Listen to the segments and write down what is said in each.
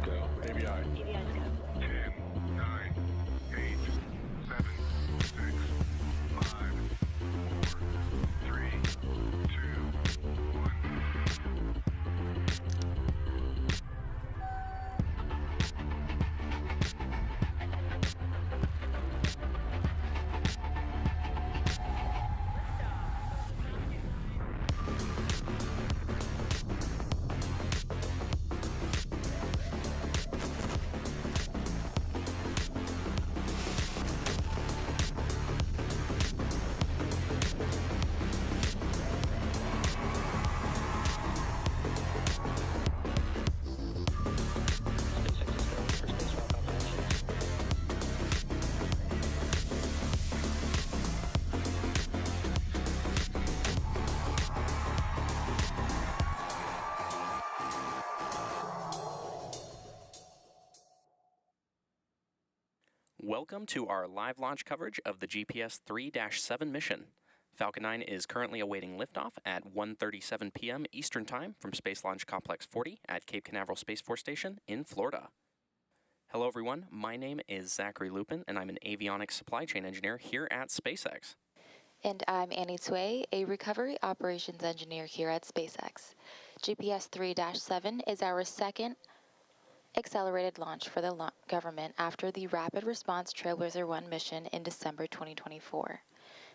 Go. ABI. ABI's go. 10, 9, 8, 7, 6, 5, 4, 3, 2, 1. Welcome to our live launch coverage of the GPS 3-7 mission. Falcon 9 is currently awaiting liftoff at 1:37 p.m. Eastern Time from Space Launch Complex 40 at Cape Canaveral Space Force Station in Florida. Hello everyone, my name is Zachary Lupin and I'm an avionics supply chain engineer here at SpaceX. And I'm Annie Tway, a recovery operations engineer here at SpaceX. GPS 3-7 is our second accelerated launch for the government after the Rapid Response Trailblazer 1 mission in December 2024.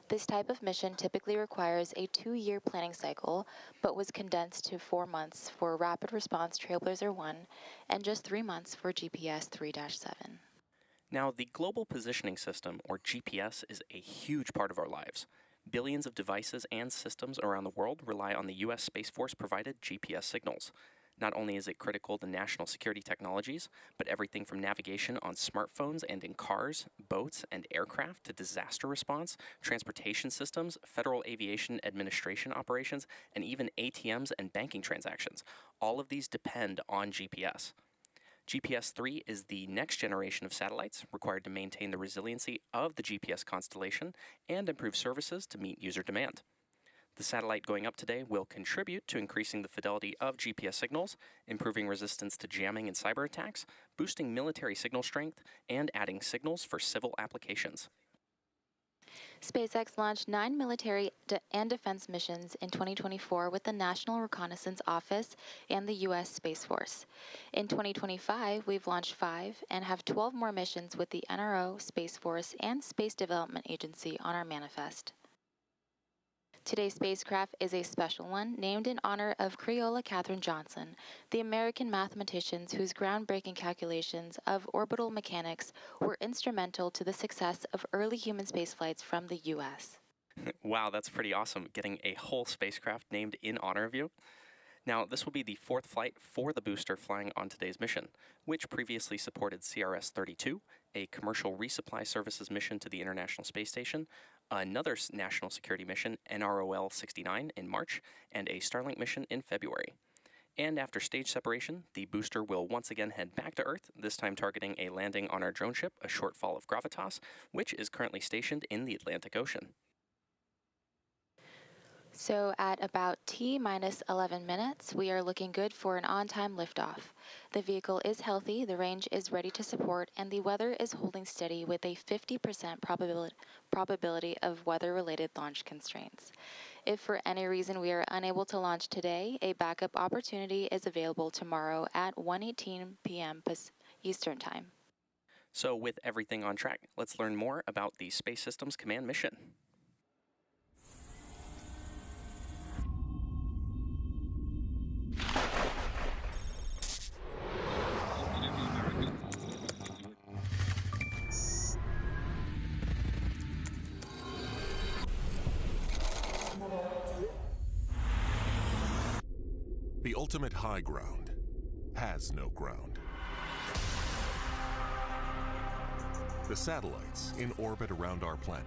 This type of mission typically requires a 2-year planning cycle, but was condensed to 4 months for Rapid Response Trailblazer 1 and just 3 months for GPS 3-7. Now, the Global Positioning System, or GPS, is a huge part of our lives. Billions of devices and systems around the world rely on the U.S. Space Force-provided GPS signals. Not only is it critical to national security technologies, but everything from navigation on smartphones and in cars, boats, and aircraft to disaster response, transportation systems, Federal Aviation Administration operations, and even ATMs and banking transactions. All of these depend on GPS. GPS-3 is the next generation of satellites required to maintain the resiliency of the GPS constellation and improve services to meet user demand. The satellite going up today will contribute to increasing the fidelity of GPS signals, improving resistance to jamming and cyber attacks, boosting military signal strength, and adding signals for civil applications. SpaceX launched 9 military and defense missions in 2024 with the National Reconnaissance Office and the U.S. Space Force. In 2025, we've launched 5 and have 12 more missions with the NRO, Space Force, and Space Development Agency on our manifest. Today's spacecraft is a special one named in honor of Creola Katherine Johnson, the American mathematician whose groundbreaking calculations of orbital mechanics were instrumental to the success of early human spaceflights from the U.S. Wow, that's pretty awesome, getting a whole spacecraft named in honor of you. Now, this will be the 4th flight for the booster flying on today's mission, which previously supported CRS-32, a commercial resupply services mission to the International Space Station, another national security mission, NROL-69, in March, and a Starlink mission in February. And after stage separation, the booster will once again head back to Earth, this time targeting a landing on our drone ship, a Shortfall of Gravitas, which is currently stationed in the Atlantic Ocean. So at about T-minus 11 minutes, we are looking good for an on-time liftoff. The vehicle is healthy, the range is ready to support, and the weather is holding steady with a 50% probability of weather-related launch constraints. If for any reason we are unable to launch today, a backup opportunity is available tomorrow at 1:18 p.m. Eastern Time. So with everything on track, let's learn more about the Space Systems Command mission. The ultimate high ground has no ground. The satellites in orbit around our planet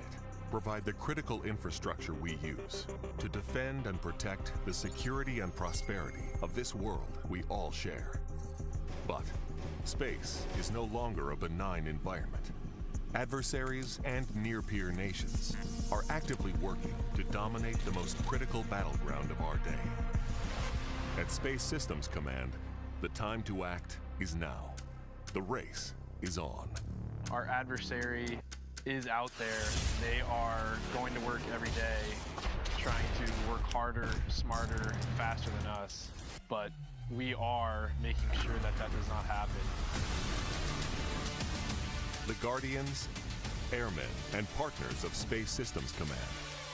provide the critical infrastructure we use to defend and protect the security and prosperity of this world we all share. But space is no longer a benign environment. Adversaries and near-peer nations are actively working to dominate the most critical battleground of our day. At Space Systems Command, the time to act is now. The race is on. Our adversary is out there. They are going to work every day, trying to work harder, smarter, faster than us. But we are making sure that that does not happen. The Guardians, airmen, and partners of Space Systems Command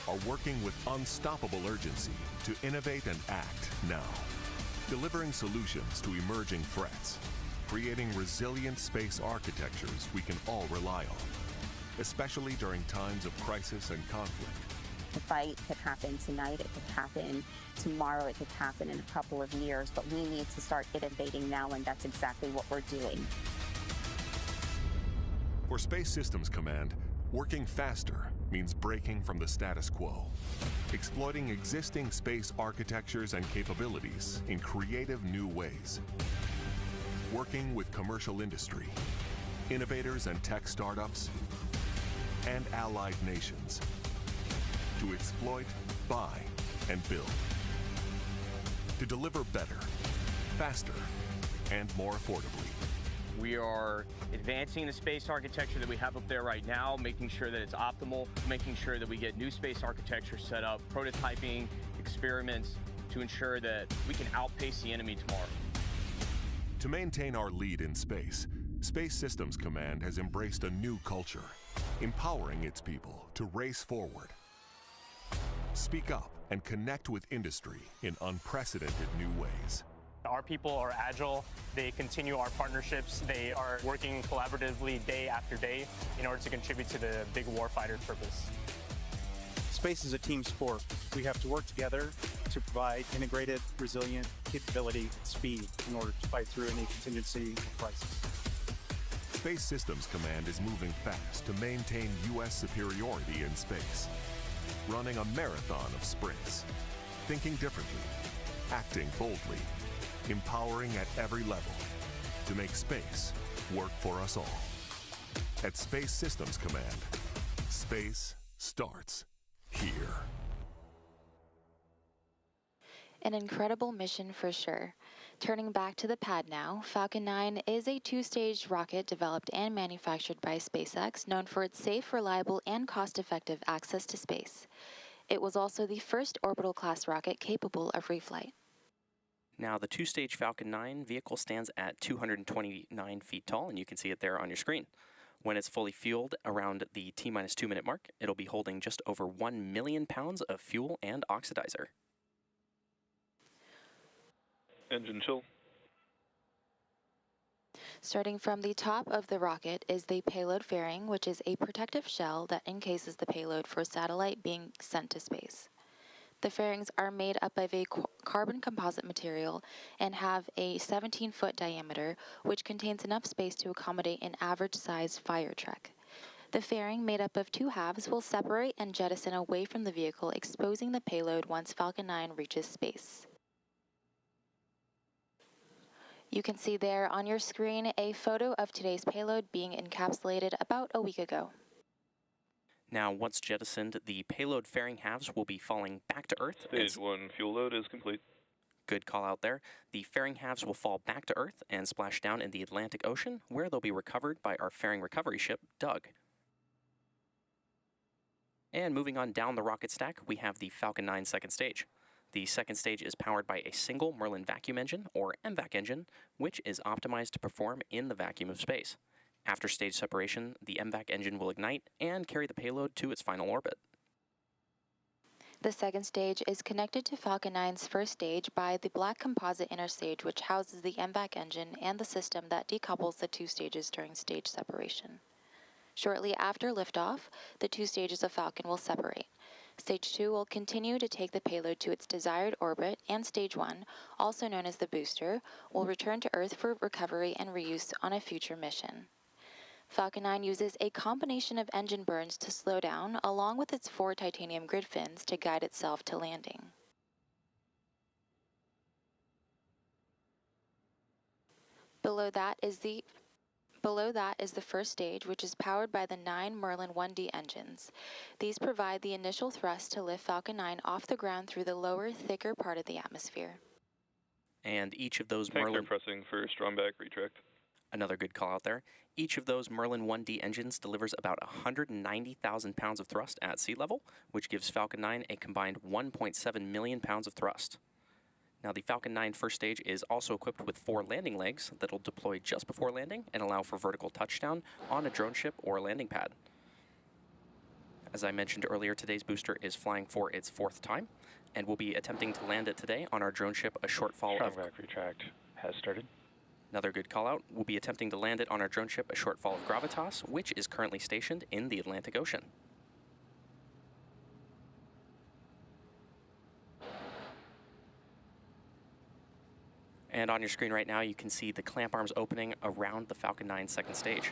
are working with unstoppable urgency to innovate and act now, delivering solutions to emerging threats, creating resilient space architectures we can all rely on, especially during times of crisis and conflict. The fight could happen tonight, it could happen tomorrow, it could happen in a couple of years, but we need to start innovating now, and that's exactly what we're doing. For Space Systems Command, working faster means breaking from the status quo, exploiting existing space architectures and capabilities in creative new ways, working with commercial industry, innovators and tech startups, and allied nations to exploit, buy, and build, to deliver better, faster, and more affordably. We are advancing the space architecture that we have up there right now, making sure that it's optimal, making sure that we get new space architecture set up, prototyping, experiments, to ensure that we can outpace the enemy tomorrow. To maintain our lead in space, Space Systems Command has embraced a new culture, empowering its people to race forward, speak up, and connect with industry in unprecedented new ways. Our people are agile, they continue our partnerships, they are working collaboratively day after day in order to contribute to the big warfighter purpose. Space is a team sport. We have to work together to provide integrated, resilient capability and speed in order to fight through any contingency or crisis. Space Systems Command is moving fast to maintain U.S. superiority in space, running a marathon of sprints, thinking differently, acting boldly, empowering at every level to make space work for us all. At Space Systems Command, space starts here. An incredible mission for sure. Turning back to the pad now, Falcon 9 is a two-stage rocket developed and manufactured by SpaceX, known for its safe, reliable, and cost-effective access to space. It was also the first orbital-class rocket capable of reflight. Now, the two-stage Falcon 9 vehicle stands at 229 feet tall, and you can see it there on your screen. When it's fully fueled around the T-minus 2 minute mark, it'll be holding just over 1 million pounds of fuel and oxidizer. Engine chill. Starting from the top of the rocket is the payload fairing, which is a protective shell that encases the payload for a satellite being sent to space. The fairings are made up of a carbon composite material and have a 17-foot diameter, which contains enough space to accommodate an average-sized fire truck. The fairing, made up of two halves, will separate and jettison away from the vehicle, exposing the payload once Falcon 9 reaches space. You can see there on your screen a photo of today's payload being encapsulated about a week ago. Now, once jettisoned, the payload fairing halves will be falling back to Earth. Stage 1 fuel load is complete. Good call out there. The fairing halves will fall back to Earth and splash down in the Atlantic Ocean, where they'll be recovered by our fairing recovery ship, Doug. And moving on down the rocket stack, we have the Falcon 9 second stage. The second stage is powered by a single Merlin vacuum engine, or MVAC engine, which is optimized to perform in the vacuum of space. After stage separation, the MVAC engine will ignite and carry the payload to its final orbit. The second stage is connected to Falcon 9's first stage by the black composite inner stage, which houses the MVAC engine and the system that decouples the two stages during stage separation. Shortly after liftoff, the two stages of Falcon will separate. Stage 2 will continue to take the payload to its desired orbit, and Stage 1, also known as the booster, will return to Earth for recovery and reuse on a future mission. Falcon 9 uses a combination of engine burns to slow down, along with its 4 titanium grid fins to guide itself to landing. Below that is the first stage, which is powered by the 9 Merlin 1D engines. These provide the initial thrust to lift Falcon 9 off the ground through the lower, thicker part of the atmosphere. And each of those Tanks Merlin... are pressing for Stromback retract. Another good call out there. Each of those Merlin 1D engines delivers about 190,000 pounds of thrust at sea level, which gives Falcon 9 a combined 1.7 million pounds of thrust. Now, the Falcon 9 first stage is also equipped with 4 landing legs that'll deploy just before landing and allow for vertical touchdown on a drone ship or landing pad. As I mentioned earlier, today's booster is flying for its 4th time, and we'll be attempting to land it today on our drone ship, a shortfall of... Back retract has started. Another good call out, we'll be attempting to land it on our drone ship, a shortfall of gravitas, which is currently stationed in the Atlantic Ocean. And on your screen right now, you can see the clamp arms opening around the Falcon 9 second stage.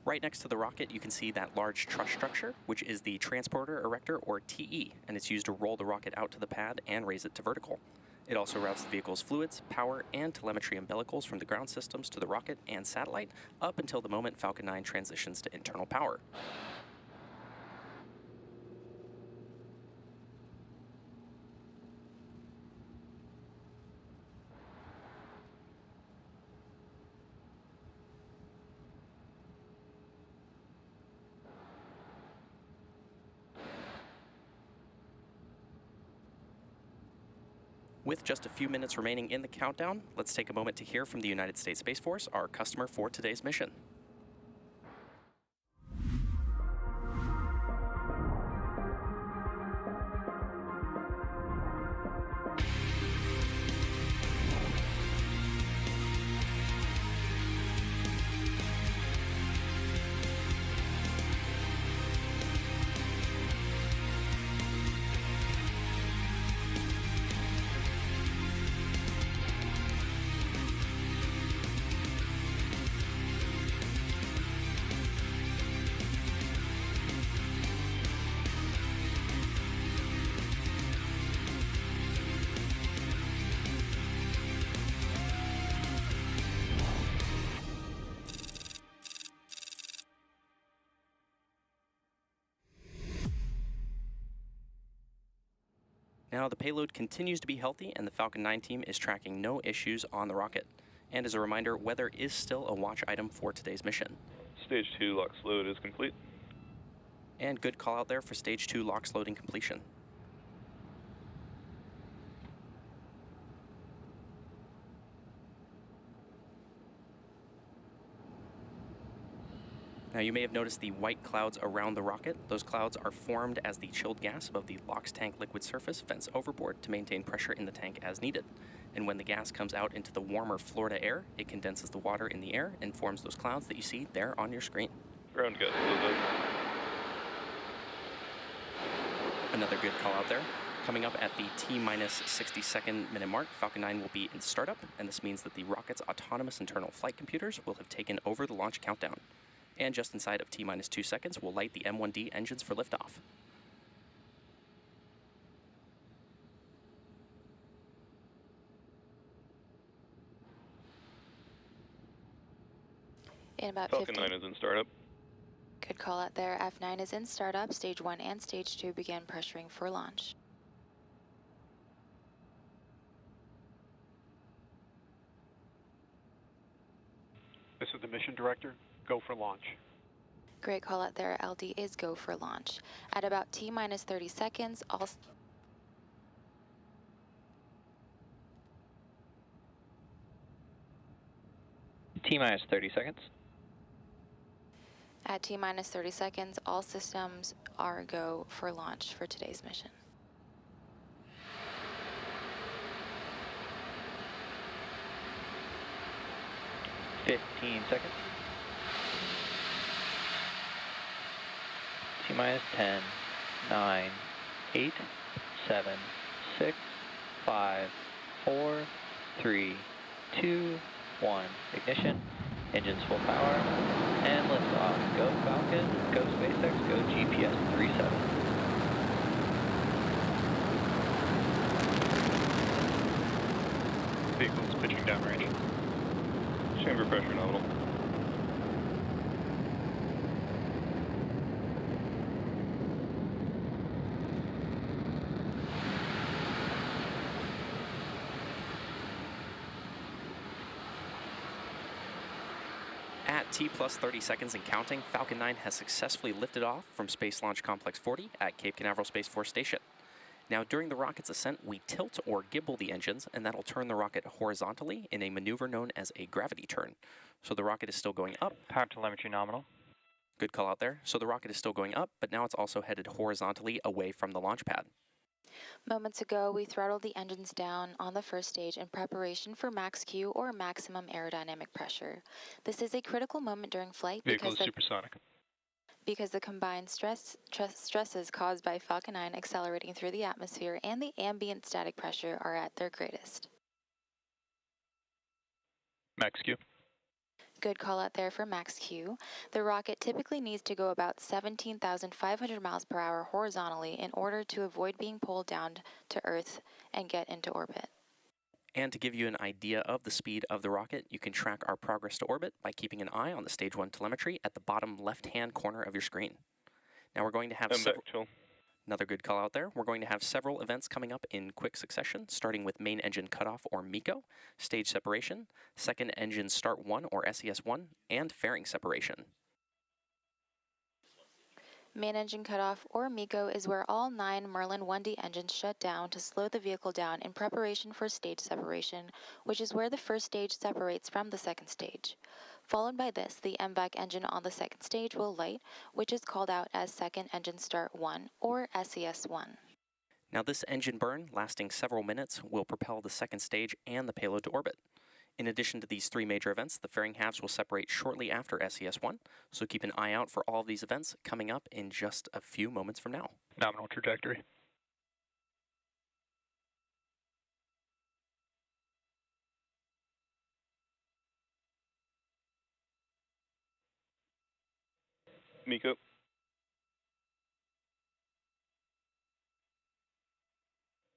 Right next to the rocket, you can see that large truss structure, which is the Transporter Erector, or TE, and it's used to roll the rocket out to the pad and raise it to vertical. It also routes the vehicle's fluids, power, and telemetry umbilicals from the ground systems to the rocket and satellite up until the moment Falcon 9 transitions to internal power. With just a few minutes remaining in the countdown, let's take a moment to hear from the United States Space Force, our customer for today's mission. Now, the payload continues to be healthy, and the Falcon 9 team is tracking no issues on the rocket. And as a reminder, weather is still a watch item for today's mission. Stage 2 LOX load is complete. And good call out there for Stage 2 LOX loading completion. Now, you may have noticed the white clouds around the rocket. Those clouds are formed as the chilled gas above the LOX tank liquid surface vents overboard to maintain pressure in the tank as needed. And when the gas comes out into the warmer Florida air, it condenses the water in the air and forms those clouds that you see there on your screen. Ground gas loaded. Another good call out there. Coming up at the T-minus 60-second minute mark, Falcon 9 will be in startup, and this means that the rocket's autonomous internal flight computers will have taken over the launch countdown. And just inside of T-minus 2 seconds, we'll light the M1D engines for liftoff. In about Falcon 15. 9 is in startup. Good call out there. F9 is in startup. Stage 1 and Stage 2 begin pressuring for launch. This is the mission director. Go for launch. Great call out there. LD is go for launch. At about T-minus 30 seconds, all... T-minus 30 seconds. At T-minus 30 seconds, all systems are go for launch for today's mission. Seconds. T-minus 10, 9, 8, 7, 6, 5, 4, 3, 2, 1. Ignition. Engines full power. And lift off. Go Falcon, go SpaceX, go GPS 37. Vehicle's pitching downrange. Chamber pressure nominal. At T plus 30 seconds and counting, Falcon 9 has successfully lifted off from Space Launch Complex 40 at Cape Canaveral Space Force Station. Now, during the rocket's ascent, we tilt or gimbal the engines, and that'll turn the rocket horizontally in a maneuver known as a gravity turn. So the rocket is still going up. Power telemetry nominal. Good call out there. So the rocket is still going up, but now it's also headed horizontally away from the launch pad. Moments ago, we throttled the engines down on the first stage in preparation for max Q, or maximum aerodynamic pressure. This is a critical moment during flight Vehicle is supersonic. because the combined stresses caused by Falcon 9 accelerating through the atmosphere and the ambient static pressure are at their greatest. Max Q. Good call out there for max Q. The rocket typically needs to go about 17,500 miles per hour horizontally in order to avoid being pulled down to Earth and get into orbit. And to give you an idea of the speed of the rocket, you can track our progress to orbit by keeping an eye on the Stage 1 telemetry at the bottom left-hand corner of your screen. Now we're going to have another good call out there. We're going to have several events coming up in quick succession, starting with main engine cutoff, or MECO, stage separation, second engine start 1, or SES1, and fairing separation. Main engine cutoff, or MECO, is where all 9 Merlin 1D engines shut down to slow the vehicle down in preparation for stage separation, which is where the first stage separates from the second stage. Followed by this, the MVAC engine on the second stage will light, which is called out as second engine start 1, or SES1. Now this engine burn, lasting several minutes, will propel the second stage and the payload to orbit. In addition to these 3 major events, the fairing halves will separate shortly after SES1, so keep an eye out for all of these events coming up in just a few moments from now. Nominal trajectory. MECO.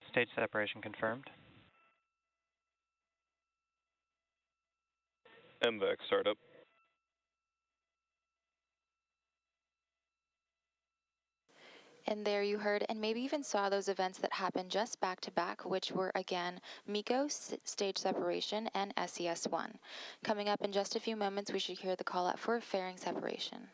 Stage separation confirmed. MVAC startup. And there you heard and maybe even saw those events that happened just back to back, which were again MECO, stage separation, and SES1. Coming up in just a few moments, we should hear the call out for fairing separation.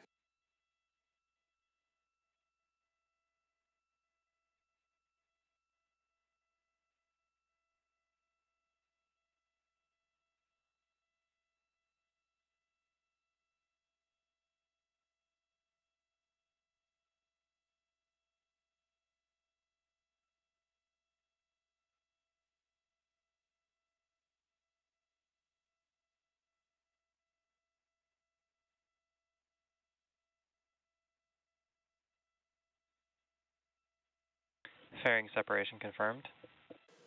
Fairing separation confirmed.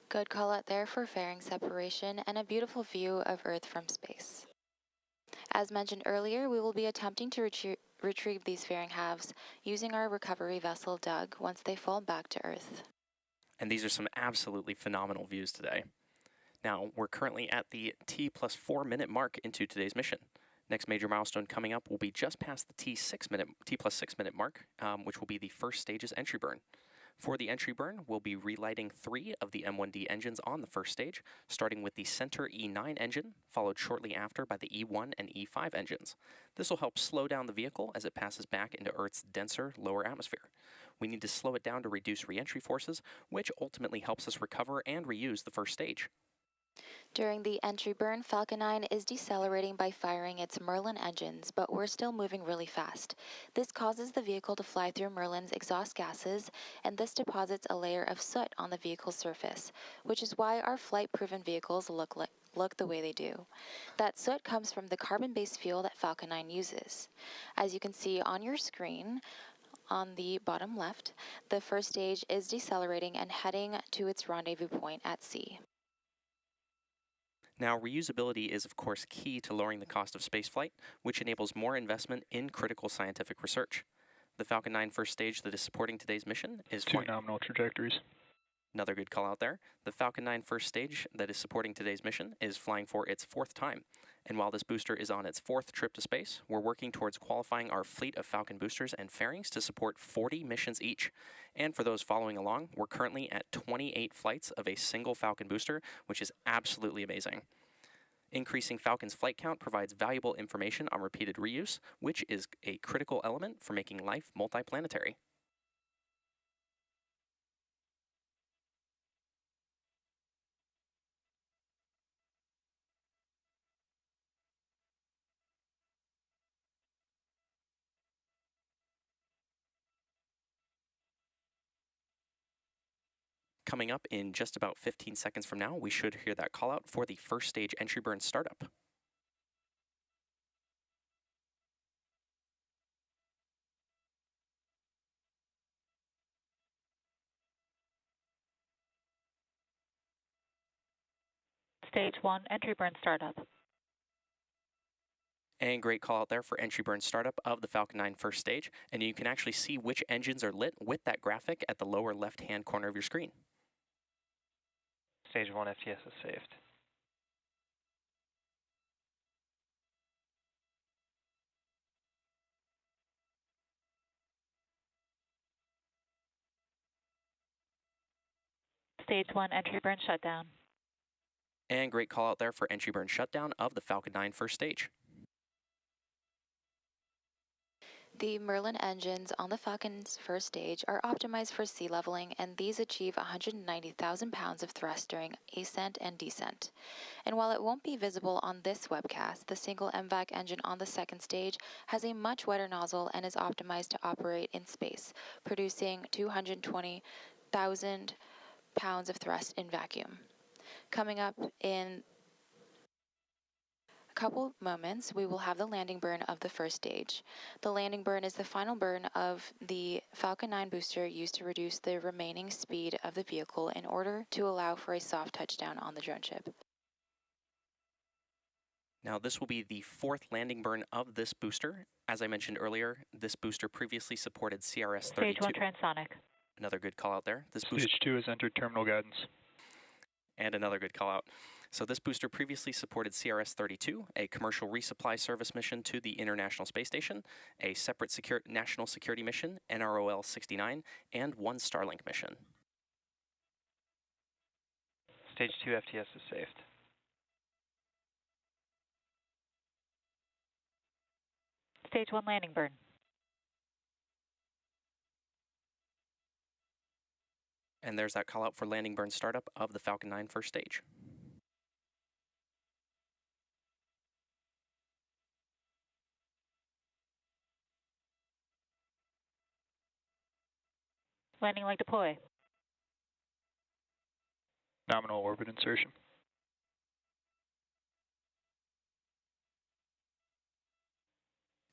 Good call out there for fairing separation and a beautiful view of Earth from space. As mentioned earlier, we will be attempting to retrieve these fairing halves using our recovery vessel Doug once they fall back to Earth. And these are some absolutely phenomenal views today. Now, we're currently at the T plus 4 minute mark into today's mission. Next major milestone coming up will be just past the T plus 6 minute mark, which will be the first stage's entry burn. For the entry burn, we'll be relighting 3 of the M1D engines on the first stage, starting with the center E9 engine, followed shortly after by the E1 and E5 engines. This will help slow down the vehicle as it passes back into Earth's denser lower atmosphere. We need to slow it down to reduce re-entry forces, which ultimately helps us recover and reuse the first stage. During the entry burn, Falcon 9 is decelerating by firing its Merlin engines, but we're still moving really fast. This causes the vehicle to fly through Merlin's exhaust gases, and this deposits a layer of soot on the vehicle's surface, which is why our flight-proven vehicles look the way they do. That soot comes from the carbon-based fuel that Falcon 9 uses. As you can see on your screen, on the bottom left, the first stage is decelerating and heading to its rendezvous point at sea. Now, reusability is of course key to lowering the cost of spaceflight, which enables more investment in critical scientific research. The Falcon 9 first stage that is supporting today's mission is Two nominal trajectories. Another good call out there. The Falcon 9 first stage that is supporting today's mission is flying for its 4th time. And while this booster is on its 4th trip to space, we're working towards qualifying our fleet of Falcon boosters and fairings to support 40 missions each. And for those following along, we're currently at 28 flights of a single Falcon booster, which is absolutely amazing. Increasing Falcon's flight count provides valuable information on repeated reuse, which is a critical element for making life multiplanetary. Coming up in just about 15 seconds from now, we should hear that call out for the first stage entry burn startup. Stage 1 entry burn startup. And great call out there for entry burn startup of the Falcon 9 first stage. And you can actually see which engines are lit with that graphic at the lower left-hand corner of your screen. Stage 1 FTS is saved. Stage 1 entry burn shutdown. And great call out there for entry burn shutdown of the Falcon 9 first stage. The Merlin engines on the Falcon's first stage are optimized for sea leveling, and these achieve 190,000 pounds of thrust during ascent and descent. And while it won't be visible on this webcast, the single MVAC engine on the second stage has a much wetter nozzle and is optimized to operate in space, producing 220,000 pounds of thrust in vacuum. Coming up in a couple moments, we will have the landing burn of the first stage. The landing burn is the final burn of the Falcon 9 booster used to reduce the remaining speed of the vehicle in order to allow for a soft touchdown on the drone ship. Now, this will be the 4th landing burn of this booster. As I mentioned earlier, this booster previously supported CRS-32. Stage 1 transonic. Another good call out there. Stage 2 has entered terminal guidance. And another good call out. So this booster previously supported CRS-32, a commercial resupply service mission to the International Space Station, a separate national security mission, NROL-69, and 1 Starlink mission. Stage 2 FTS is saved. Stage 1 landing burn. And there's that call out for landing burn startup of the Falcon 9 first stage. Landing leg deploy. Nominal orbit insertion.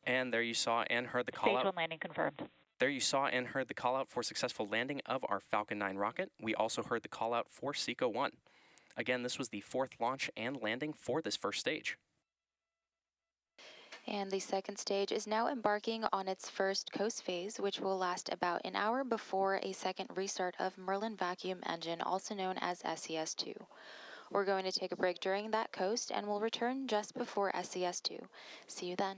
And there you saw and heard the call out. Stage 1 landing confirmed. There you saw and heard the call out for successful landing of our Falcon 9 rocket. We also heard the call out for SECO 1. Again, this was the 4th launch and landing for this first stage. And the second stage is now embarking on its first coast phase, which will last about an hour before a second restart of Merlin vacuum engine, also known as SES-2. We're going to take a break during that coast, and we'll return just before SES-2. See you then.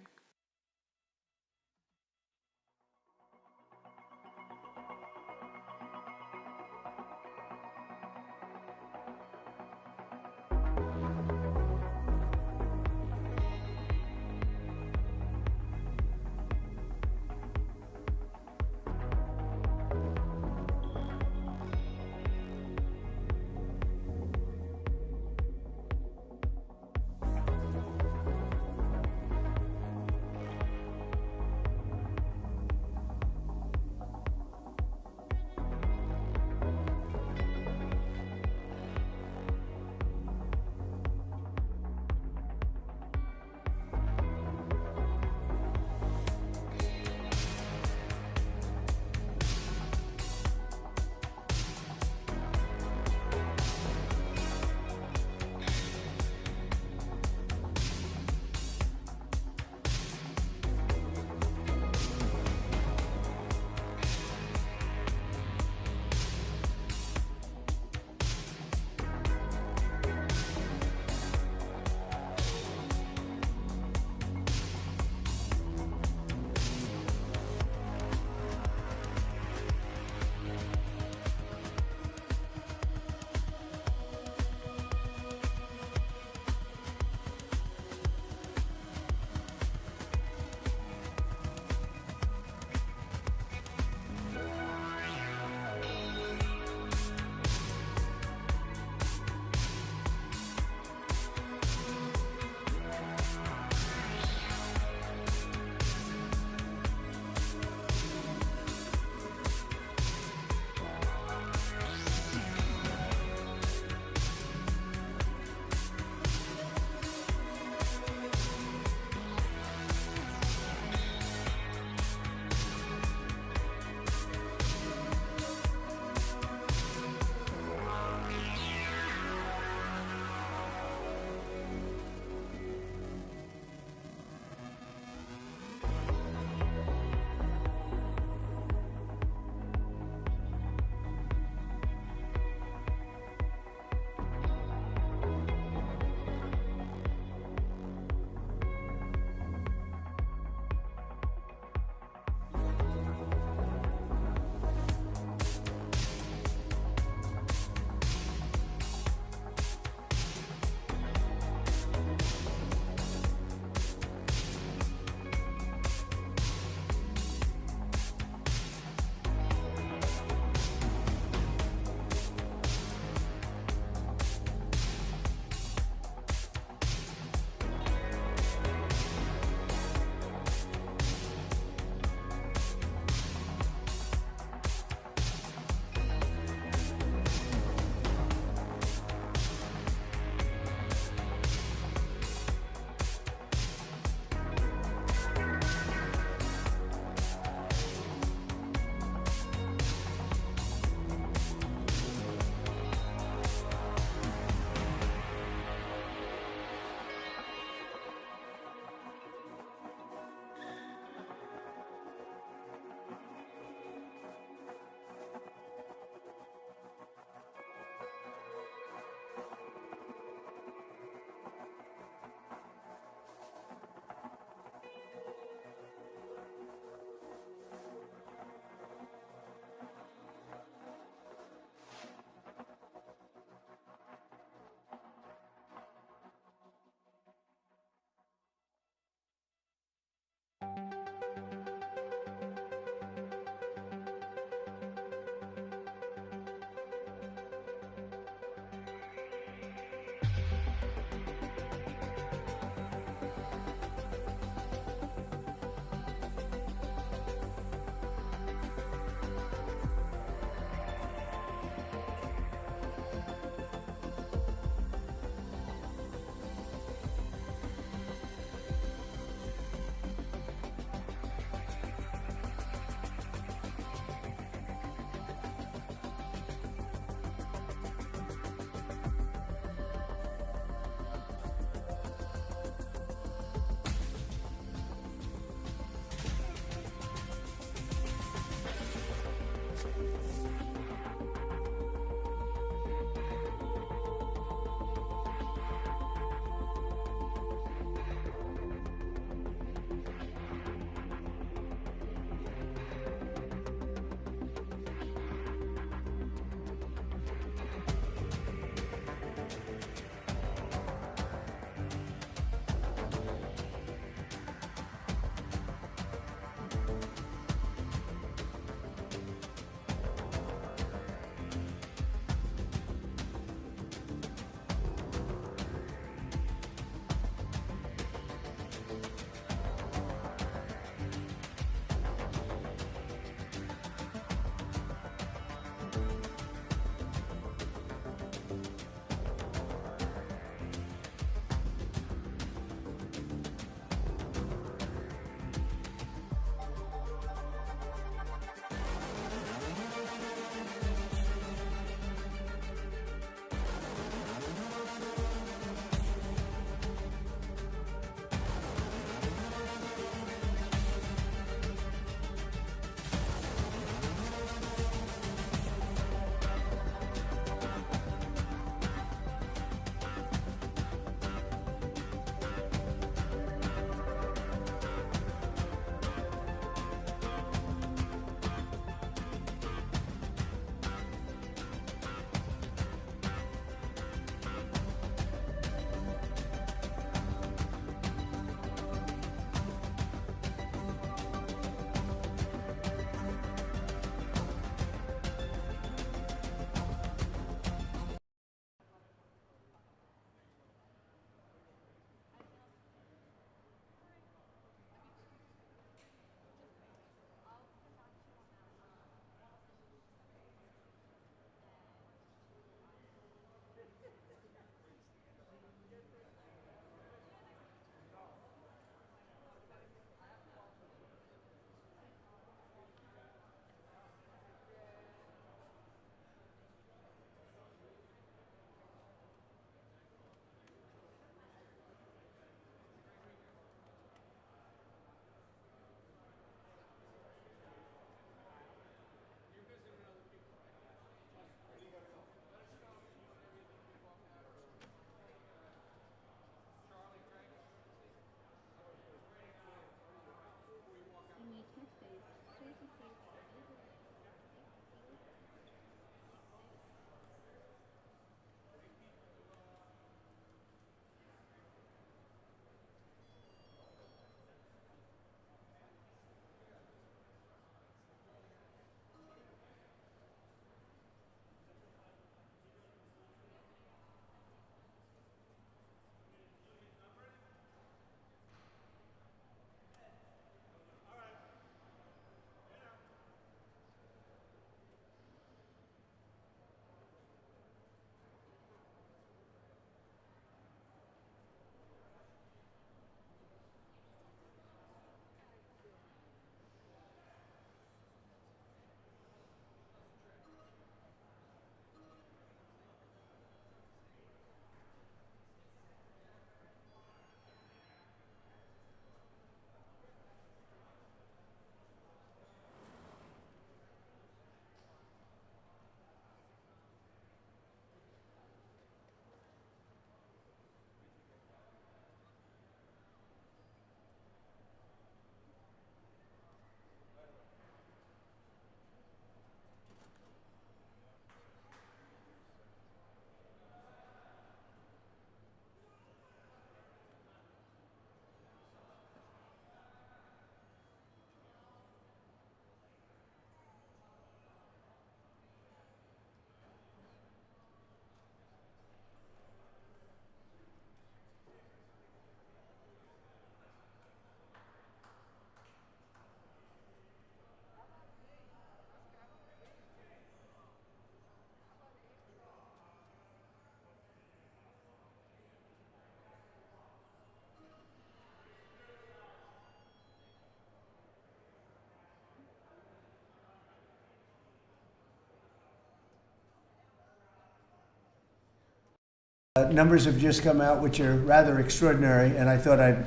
Numbers have just come out which are rather extraordinary, and I thought I'd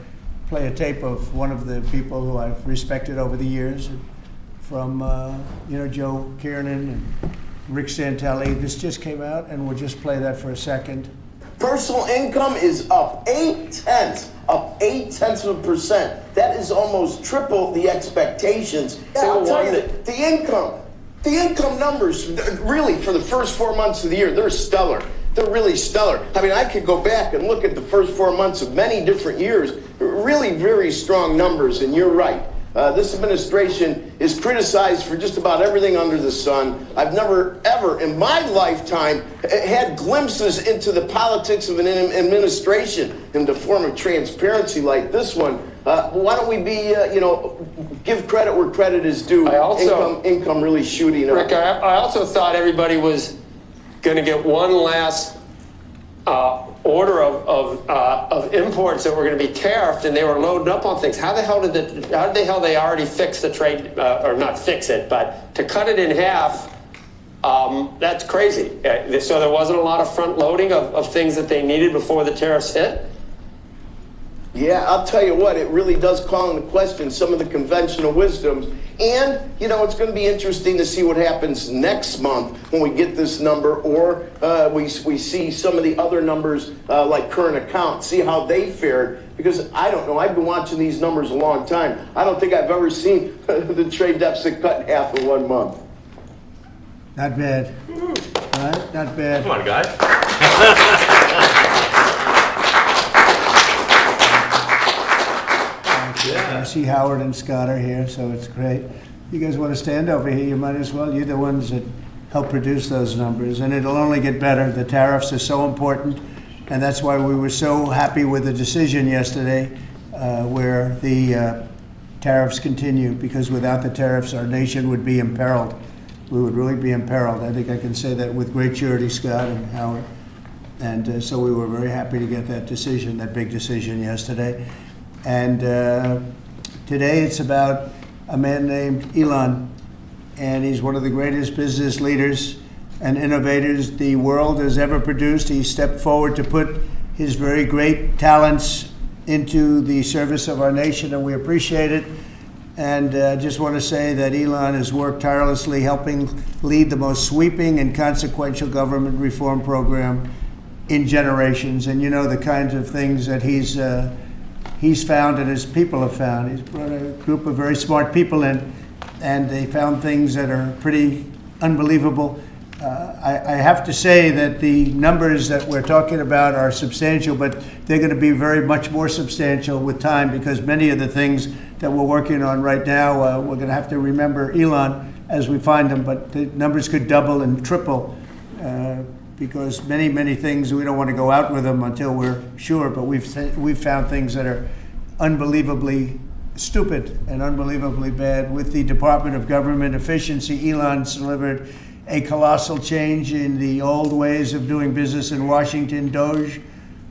play a tape of one of the people who I've respected over the years, from Joe Kiernan and Rick Santelli. This just came out, and we'll just play that for a second. Personal income is up 0.8%. That is almost triple the expectations. Yeah, I'll tell you that the income numbers, really, for the first 4 months of the year, they're stellar. They're really stellar. I mean, I could go back and look at the first 4 months of many different years. Really very strong numbers, and you're right. This administration is criticized for just about everything under the sun. I've never, ever in my lifetime had glimpses into the politics of an administration in the form of transparency like this one. Why don't we be, give credit where credit is due. Income really shooting up. Rick, I also thought everybody was going to get one last order of imports that were going to be tariffed, and they were loading up on things. How the hell they already fix the trade, or not fix it, but to cut it in half? That's crazy. So there wasn't a lot of front loading of things that they needed before the tariffs hit. Yeah, I'll tell you what, it really does call into question some of the conventional wisdoms. And, it's going to be interesting to see what happens next month when we get this number, or we see some of the other numbers like current account, see how they fared. Because I don't know, I've been watching these numbers a long time. I don't think I've ever seen the trade deficit cut in half in 1 month. Not bad. Right? Not bad. Come on, guys. Yeah. I see Howard and Scott are here, so it's great. You guys want to stand over here? You might as well. You're the ones that help produce those numbers, and it'll only get better. The tariffs are so important, and that's why we were so happy with the decision yesterday where the tariffs continue, because without the tariffs, our nation would be imperiled. We would really be imperiled. I think I can say that with great surety, Scott and Howard. And so we were very happy to get that decision, that big decision yesterday. And today it's about a man named Elon, and he's one of the greatest business leaders and innovators the world has ever produced. He stepped forward to put his very great talents into the service of our nation, and we appreciate it. And I just want to say that Elon has worked tirelessly helping lead the most sweeping and consequential government reform program in generations. And the kinds of things that he's found and his people have found. He's brought a group of very smart people in, and they found things that are pretty unbelievable. I have to say that the numbers that we're talking about are substantial, but they're going to be very much more substantial with time, because many of the things that we're working on right now, we're going to have to remember Elon as we find them, but the numbers could double and triple. Because many things, we don't want to go out with them until we're sure, but we've found things that are unbelievably stupid and unbelievably bad. With the Department of Government Efficiency, Elon's delivered a colossal change in the old ways of doing business in Washington. DOGE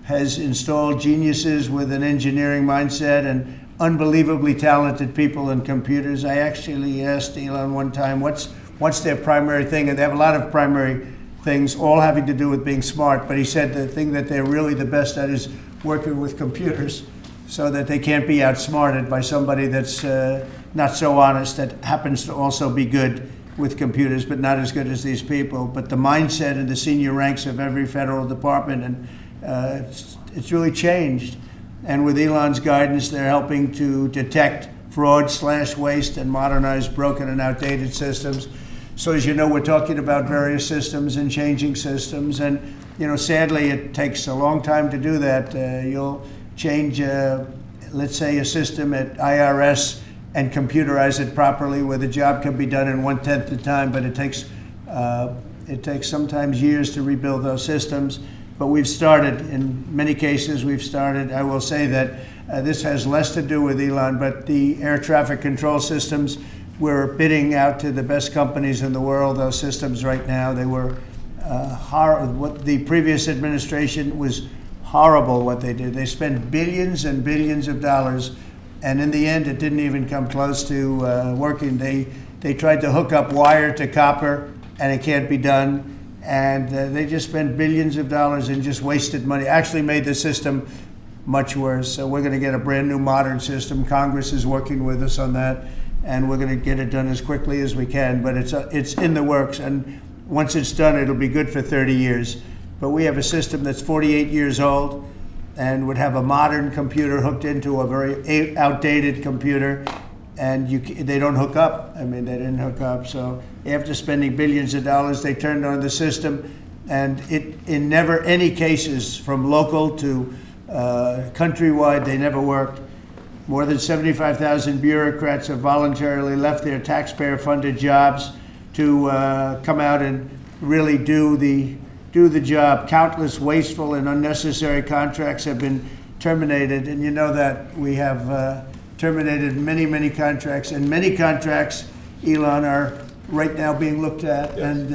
has installed geniuses with an engineering mindset and unbelievably talented people in computers. I actually asked Elon one time, what's their primary thing? And they have a lot of primary things, all having to do with being smart. But he said the thing that they're really the best at is working with computers, so that they can't be outsmarted by somebody that's not so honest, that happens to also be good with computers, but not as good as these people. But the mindset in the senior ranks of every federal department, and it's really changed. And with Elon's guidance, they're helping to detect fraud/waste and modernize broken and outdated systems. So as you know, we're talking about various systems and changing systems. And, sadly, it takes a long time to do that. You'll change, let's say, a system at IRS and computerize it properly, where the job can be done in 1/10 the time, but it takes sometimes years to rebuild those systems. But we've started, in many cases, I will say that this has less to do with Elon, but the air traffic control systems, we're bidding out to the best companies in the world, those systems right now. They were what the previous administration was horrible what they did. They spent billions and billions of dollars, and in the end, it didn't even come close to working. They tried to hook up wire to copper, and it can't be done. and they just spent billions of dollars and just wasted money. Actually made the system much worse. So we're going to get a brand new modern system. Congress is working with us on that, and we're going to get it done as quickly as we can. But it's in the works, and once it's done, it'll be good for 30 years. But we have a system that's 48 years old and would have a modern computer hooked into a very outdated computer, and they don't hook up. I mean, they didn't hook up. So after spending billions of dollars, they turned on the system, and in never any cases, from local to countrywide, they never worked. More than 75,000 bureaucrats have voluntarily left their taxpayer-funded jobs to come out and really do the job. Countless wasteful and unnecessary contracts have been terminated, and you know that we have terminated many, many contracts, and many contracts, Elon, are right now being looked at, and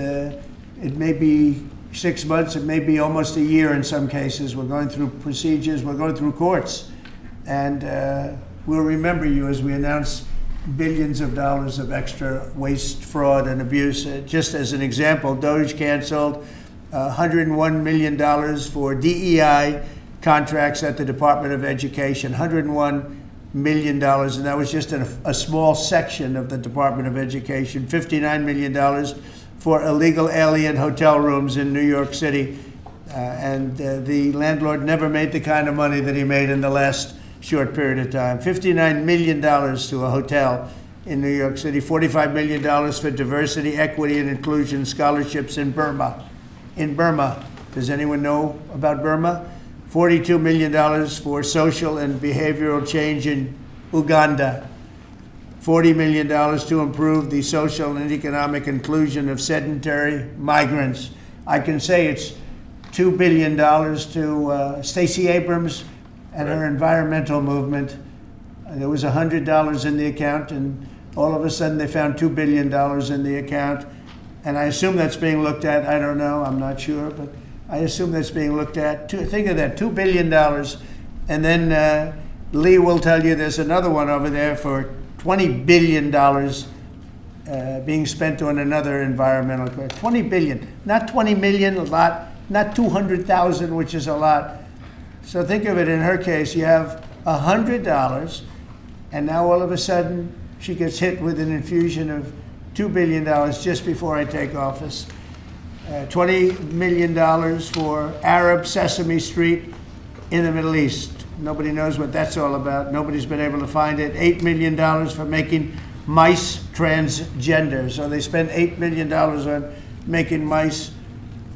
it may be 6 months, it may be almost a year in some cases. We're going through procedures, we're going through courts, and we'll remember you as we announce billions of dollars of extra waste, fraud, and abuse. Just as an example, DOGE canceled $101 million for DEI contracts at the Department of Education, $101 million, and that was just a small section of the Department of Education, $59 million for illegal alien hotel rooms in New York City, and the landlord never made the kind of money that he made in the last short period of time. $59 million to a hotel in New York City, $45 million for diversity, equity, and inclusion scholarships in Burma. In Burma, does anyone know about Burma? $42 million for social and behavioral change in Uganda. $40 million to improve the social and economic inclusion of sedentary migrants. I can say it's $2 billion to Stacey Abrams and her environmental movement. There was $100 in the account, and all of a sudden they found $2 billion in the account. And I assume that's being looked at. I don't know, I'm not sure, but I assume that's being looked at. Think of that, $2 billion. And then Lee will tell you there's another one over there for $20 billion being spent on another environmental question. $20 billion, not 20 million, a lot, not 200,000, which is a lot. So think of it, in her case, you have $100, and now all of a sudden she gets hit with an infusion of $2 billion just before I take office. $20 million for Arab Sesame Street in the Middle East. Nobody knows what that's all about. Nobody's been able to find it. $8 million for making mice transgender. So they spent $8 million on making mice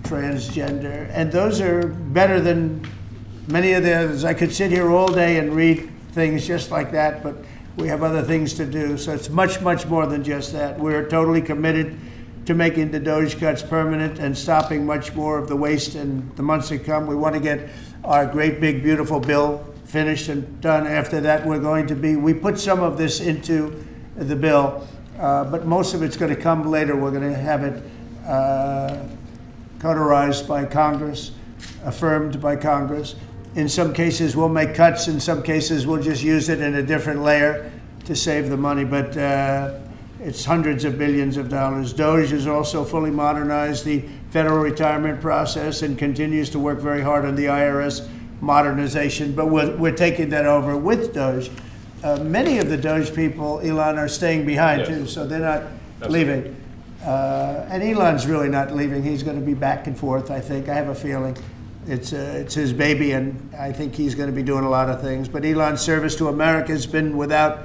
transgender. And those are better than many of the others. I could sit here all day and read things just like that, but we have other things to do. So it's much, much more than just that. We're totally committed to making the DOGE cuts permanent and stopping much more of the waste in the months to come. We want to get our great, big, beautiful bill finished and done. After that, we put some of this into the bill, but most of it's going to come later. We're going to have it cauterized by Congress, affirmed by Congress. In some cases, we'll make cuts. In some cases, we'll just use it in a different layer to save the money, but it's hundreds of billions of dollars. DOGE has also fully modernized the federal retirement process and continues to work very hard on the IRS modernization, but we're taking that over with DOGE. Many of the DOGE people, Elon, are staying behind too, so they're not leaving. And Elon's really not leaving. He's going to be back and forth, I think. I have a feeling. It's his baby, and I think he's going to be doing a lot of things. But Elon's service to America has been without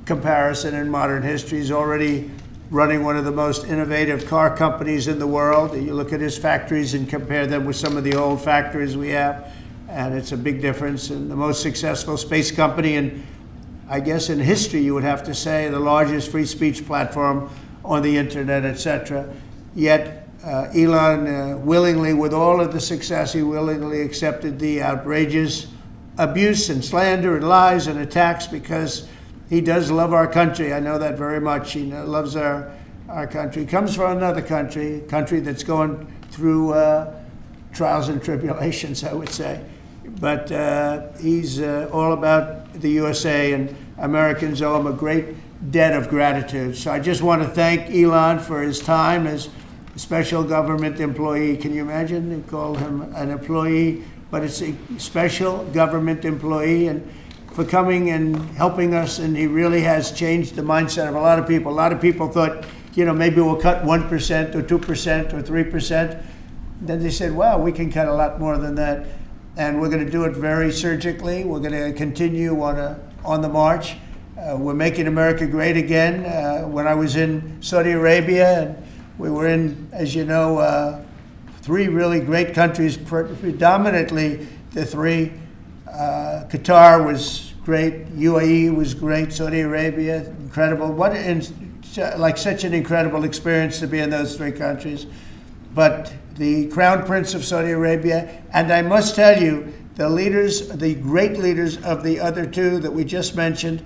comparison in modern history. He's already running one of the most innovative car companies in the world. You look at his factories and compare them with some of the old factories we have, and it's a big difference. And the most successful space company, and I guess in history you would have to say the largest free speech platform on the internet, etc. Yet Elon willingly, with all of the success, he willingly accepted the outrageous abuse and slander and lies and attacks because he does love our country. I know that very much. He loves our country. He comes from another country that's going through trials and tribulations, I would say. But he's all about the USA, and Americans owe him a great debt of gratitude. So I just want to thank Elon for his time as special government employee. Can you imagine? They call him an employee, but it's a special government employee, and for coming and helping us, and he really has changed the mindset of a lot of people. A lot of people thought, maybe we'll cut 1% or 2% or 3%. Then they said, wow, we can cut a lot more than that. And we're going to do it very surgically. We're going to continue on the march. We're making America great again. When I was in Saudi Arabia, and we were in, as you know, 3 really great countries, predominantly the 3. Qatar was great, UAE was great, Saudi Arabia, incredible. Such an incredible experience to be in those 3 countries. But the Crown Prince of Saudi Arabia, and I must tell you, the great leaders of the other 2 that we just mentioned,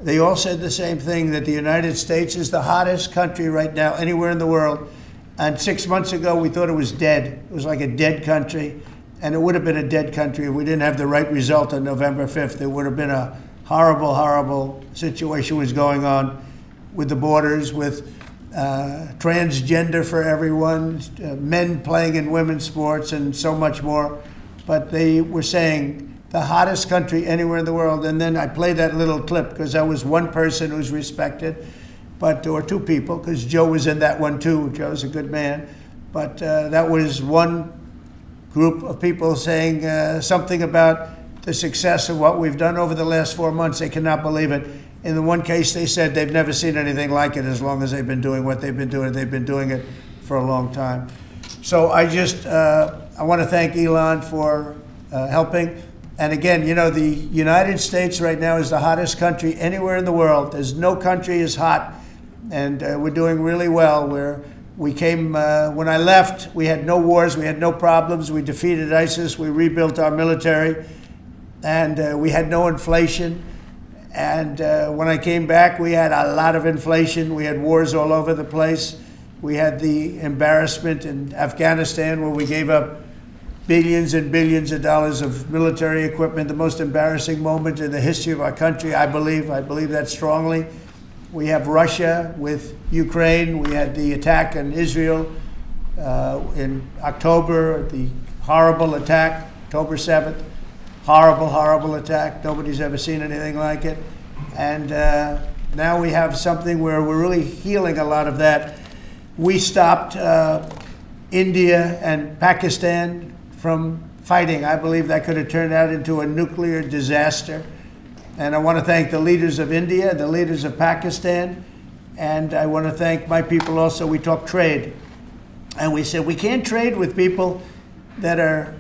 they all said the same thing, that the United States is the hottest country right now anywhere in the world. And 6 months ago, we thought it was dead. It was like a dead country. And it would have been a dead country if we didn't have the right result on November 5th. It would have been a horrible, horrible situation was going on with the borders, with transgender for everyone, men playing in women's sports, and so much more. But they were saying the hottest country anywhere in the world. And then I played that little clip because that was one person who's respected, or 2 people, because Joe was in that one too. Joe's a good man. But that was one group of people saying something about the success of what we've done over the last 4 months. They cannot believe it. In the one case, they said they've never seen anything like it as long as they've been doing what they've been doing. They've been doing it for a long time. So I want to thank Elon for helping. And again, the United States right now is the hottest country anywhere in the world. There's no country as hot, and we're doing really well. When I left, we had no wars, we had no problems. We defeated ISIS, we rebuilt our military, and we had no inflation. And when I came back, we had a lot of inflation. We had wars all over the place. We had the embarrassment in Afghanistan where we gave up billions and billions of dollars of military equipment, the most embarrassing moment in the history of our country, I believe. I believe that strongly. We have Russia with Ukraine. We had the attack on Israel in October, the horrible attack, October 7th. Horrible, horrible attack. Nobody's ever seen anything like it. And now we have something where we're really healing a lot of that. We stopped India and Pakistan from fighting. I believe that could have turned out into a nuclear disaster. And I want to thank the leaders of India, the leaders of Pakistan, and I want to thank my people also. We talked trade. And we said we can't trade with people that are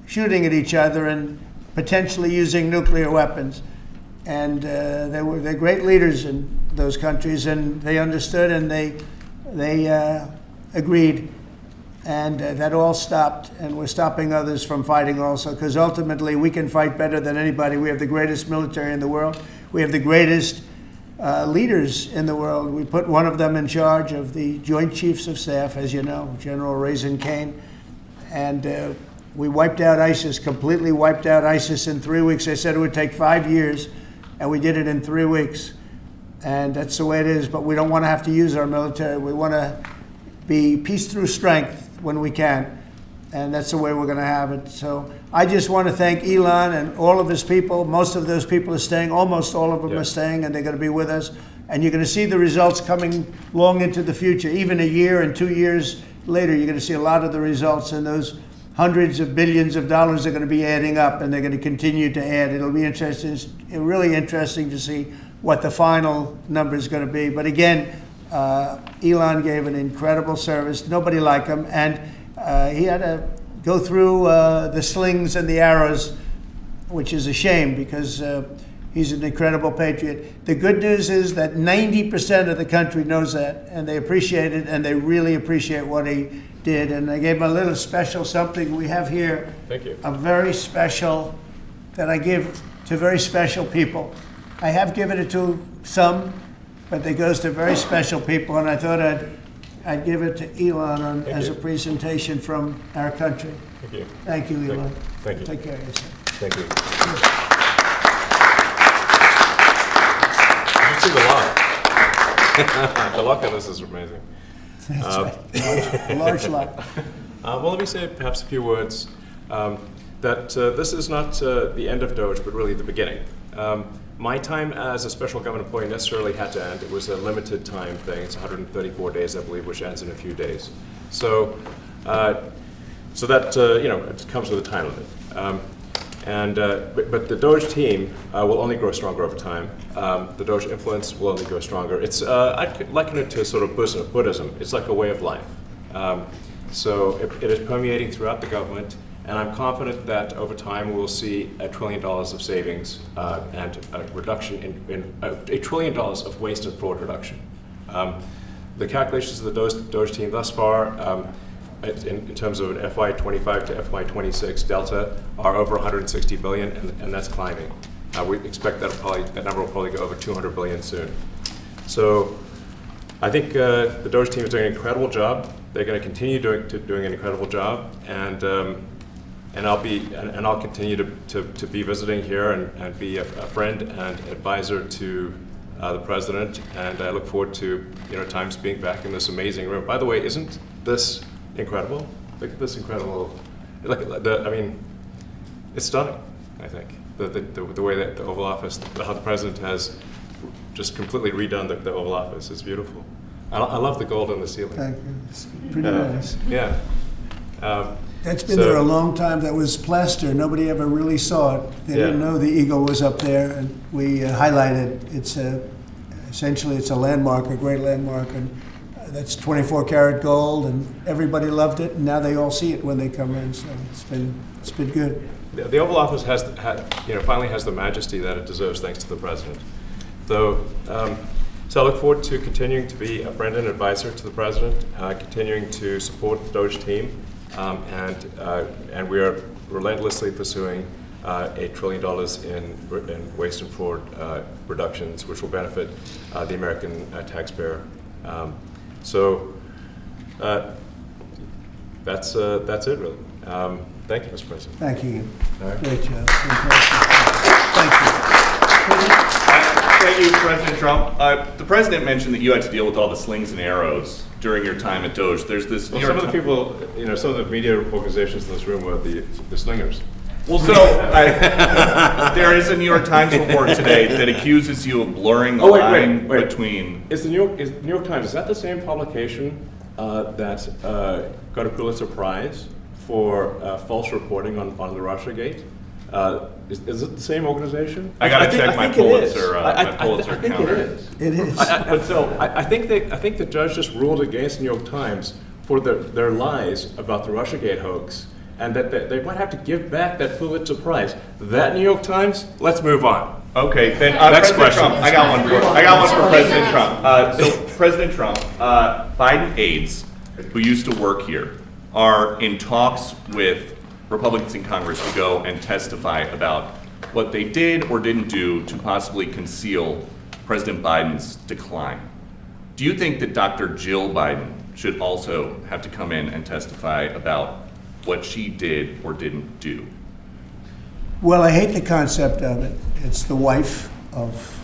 shooting at each other and potentially using nuclear weapons. And they're great leaders in those countries, and they understood, and they agreed. And that all stopped, and we're stopping others from fighting also, because ultimately we can fight better than anybody. We have the greatest military in the world. We have the greatest leaders in the world. We put one of them in charge of the Joint Chiefs of Staff, as you know, General Raisin Kane. And we wiped out ISIS, completely wiped out ISIS in 3 weeks. They said it would take 5 years, and we did it in 3 weeks. And that's the way it is, but we don't want to have to use our military. We want to be peace through strength when we can, and that's the way we're going to have it. So I just want to thank Elon and all of his people. Most of those people are staying, almost all of them are staying, and they're going to be with us. And you're going to see the results coming long into the future. Even a year and 2 years later, you're going to see a lot of the results, and those hundreds of billions of dollars are going to be adding up, and they're going to continue to add. It'll be interesting, really interesting to see what the final number is going to be. But again, Elon gave an incredible service. Nobody like him, and he had to go through the slings and the arrows, which is a shame because he's an incredible patriot. The good news is that 90% of the country knows that, and they appreciate it, and they really appreciate what he did. And I gave him a little special something we have here. Thank you. A very special that I give to very special people. I have given it to some, but it goes to very special people, and I thought I'd give it to Elon as a presentation from our country. Thank you. Thank you, Elon. Thank you. Take care of yourself. Thank you. You see the luck. The luck on this is amazing. That's right. Large lot. Well, let me say perhaps a few words that this is not the end of Doge, but really the beginning. My time as a special government employee necessarily had to end. It was a limited time thing. It's 134 days, I believe, which ends in a few days. So, so that it comes with a time limit. But the Doge team will only grow stronger over time. The Doge influence will only grow stronger. It's I'd liken it to sort of Buddhism. It's like a way of life. So it is permeating throughout the government. And I'm confident that over time we'll see $1 trillion of savings and a reduction in $1 trillion of waste and fraud reduction. The calculations of the Doge team thus far, in terms of an FY25 to FY26 delta, are over 160 billion, and that's climbing. We expect that number will probably go over 200 billion soon. So I think the Doge team is doing an incredible job. They're going to continue doing an incredible job, and I'll continue to be visiting here and be a friend and advisor to the president, and I look forward to Times being back in this amazing room. By the way, isn't this incredible? Look at this incredible. It's stunning. I think the way that the Oval Office, how the president has just completely redone the Oval Office. It's beautiful. I love the gold on the ceiling. Thank you. It's pretty nice. Yeah. That's been there a long time. That was plaster. Nobody ever really saw it. They didn't know the eagle was up there, and we highlighted. It's essentially it's a landmark, a great landmark, and that's 24 karat gold, and everybody loved it. And now they all see it when they come in. So it's been good. The Oval Office finally has the majesty that it deserves, thanks to the president. So I look forward to continuing to be a friend and advisor to the president, continuing to support the Doge team. And we are relentlessly pursuing $8 trillion in waste and fraud reductions, which will benefit the American taxpayer. That's it, really. Thank you, Mr. President. Thank you. All right. Great job. Thank you. Thank you, President Trump. The president mentioned that you had to deal with all the slings and arrows during your time at Doge. There's this. Well, some of the people, some of the media organizations in this room were the slingers. Well, so there is a New York Times report today that accuses you of blurring the line between. Is the New York Times, is that the same publication that got a Pulitzer Prize for false reporting on the Russiagate? Is it the same organization? I got to check my Pulitzer counter. It is. I think the judge just ruled against the New York Times for their lies about the Russiagate hoax, and that they might have to give back that Pulitzer Prize. That New York Times. Let's move on. Okay, then next President question. Trump. I got one for President Trump. So President Trump, Biden aides who used to work here are in talks with Republicans in Congress to go and testify about what they did or didn't do to possibly conceal President Biden's decline. Do you think that Dr. Jill Biden should also have to come in and testify about what she did or didn't do? Well, I hate the concept of it. It's the wife of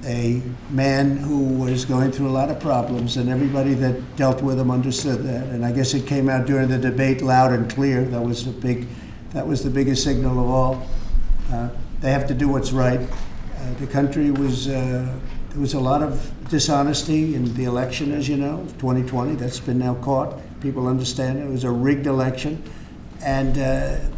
a man who was going through a lot of problems, and everybody that dealt with him understood that. And I guess it came out during the debate loud and clear. That was the biggest signal of all. They have to do what's right. The country was there was a lot of dishonesty in the election, as you know, 2020. That's been now caught. People understand it. It was a rigged election. And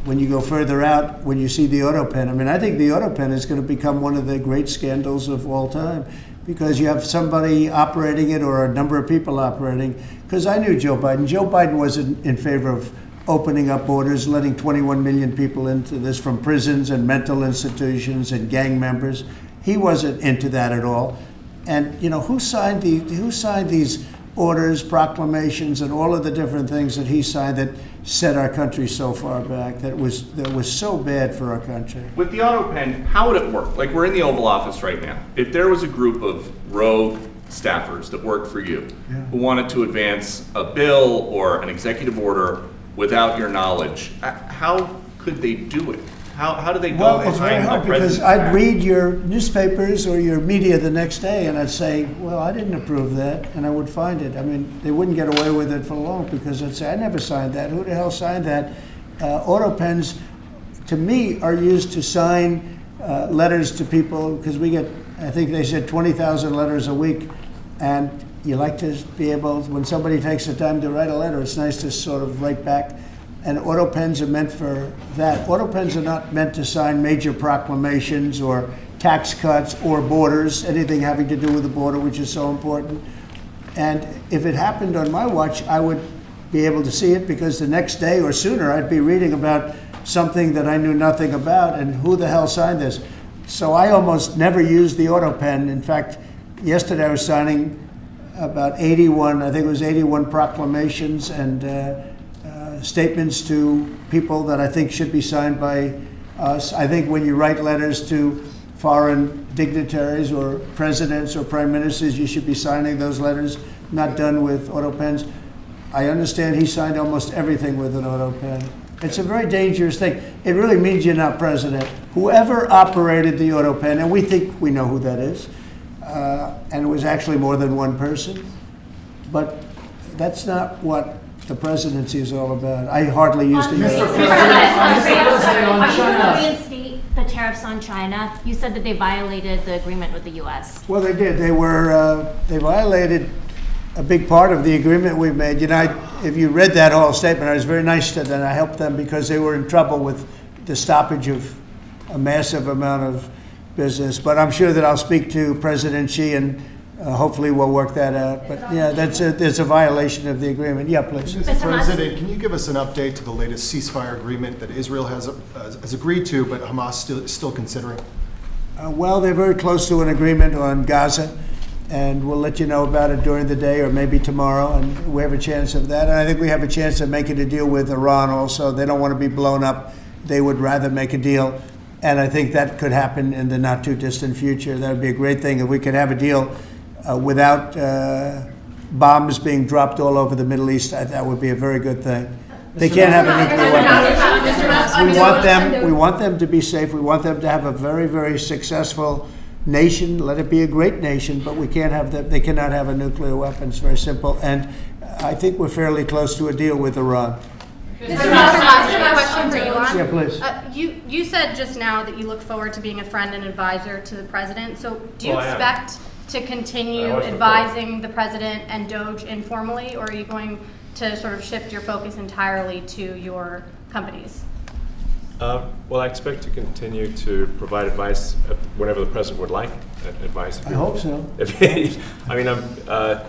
when you go further out, when you see the auto pen, I think the auto pen is going to become one of the great scandals of all time, because you have somebody operating it or a number of people operating. Because I knew Joe Biden. Joe Biden wasn't in favor of opening up borders, letting 21 million people into this from prisons and mental institutions and gang members. He wasn't into that at all. And who signed these orders, proclamations, and all of the different things that he signed that set our country so far back, that was so bad for our country? With the auto pen, how would it work? Like, we're in the Oval Office right now. If there was a group of rogue staffers that worked for you who wanted to advance a bill or an executive order without your knowledge, how could they do it? How do they go Well, it's very behind hard the because president's I'd back? read your newspapers or your media the next day and I'd say, well, I didn't approve that, and I would find it. I mean, they wouldn't get away with it for long because I'd say, I never signed that. Who the hell signed that? Auto pens, to me, are used to sign letters to people because we get, I think they said 20,000 letters a week, and you like to be able, when somebody takes the time to write a letter, it's nice to sort of write back. And auto pens are meant for that. Auto pens are not meant to sign major proclamations or tax cuts or borders, anything having to do with the border, which is so important. And if it happened on my watch, I would be able to see it because the next day or sooner I'd be reading about something that I knew nothing about and who the hell signed this. So I almost never used the auto pen. In fact, yesterday I was signing about 81, I think it was 81 proclamations and statements to people that I think should be signed by us. I think when you write letters to foreign dignitaries or presidents or prime ministers, you should be signing those letters, not done with auto pens. I understand he signed almost everything with an auto pen. It's a very dangerous thing. It really means you're not president. Whoever operated the auto pen, and we think we know who that is, and it was actually more than one person, but that's not what the presidency is all about. I hardly used to use it. Reinstate the tariffs on China. You said that they violated the agreement with the U.S. Well, they did. They violated a big part of the agreement we made. You know, if you read that whole statement, I was very nice to them. I helped them because they were in trouble with the stoppage of a massive amount of business. But I'm sure that I'll speak to President Xi and hopefully we'll work that out. But yeah, there's a violation of the agreement. Yeah, please. Mr. President, can you give us an update to the latest ceasefire agreement that Israel has agreed to, but Hamas still considering? Well, they're very close to an agreement on Gaza, and we'll let you know about it during the day or maybe tomorrow, and we have a chance of that. And I think we have a chance of making a deal with Iran also. They don't want to be blown up. They would rather make a deal, and I think that could happen in the not too distant future. That would be a great thing if we could have a deal without bombs being dropped all over the Middle East. That would be a very good thing. They can't have a nuclear weapon. We want them to be safe. We want them to have a very, very successful nation. Let it be a great nation, but we can't have them. They cannot have a nuclear weapon. It's very simple. And I think we're fairly close to a deal with Iran. Mr. Musk, question for Elon. Yeah, please. You said just now that you look forward to being a friend and advisor to the president. So do you expect to continue advising the president and Doge informally, or are you going to sort of shift your focus entirely to your companies? Well, I expect to continue to provide advice whenever the president would like advice. I hope so. I mean, I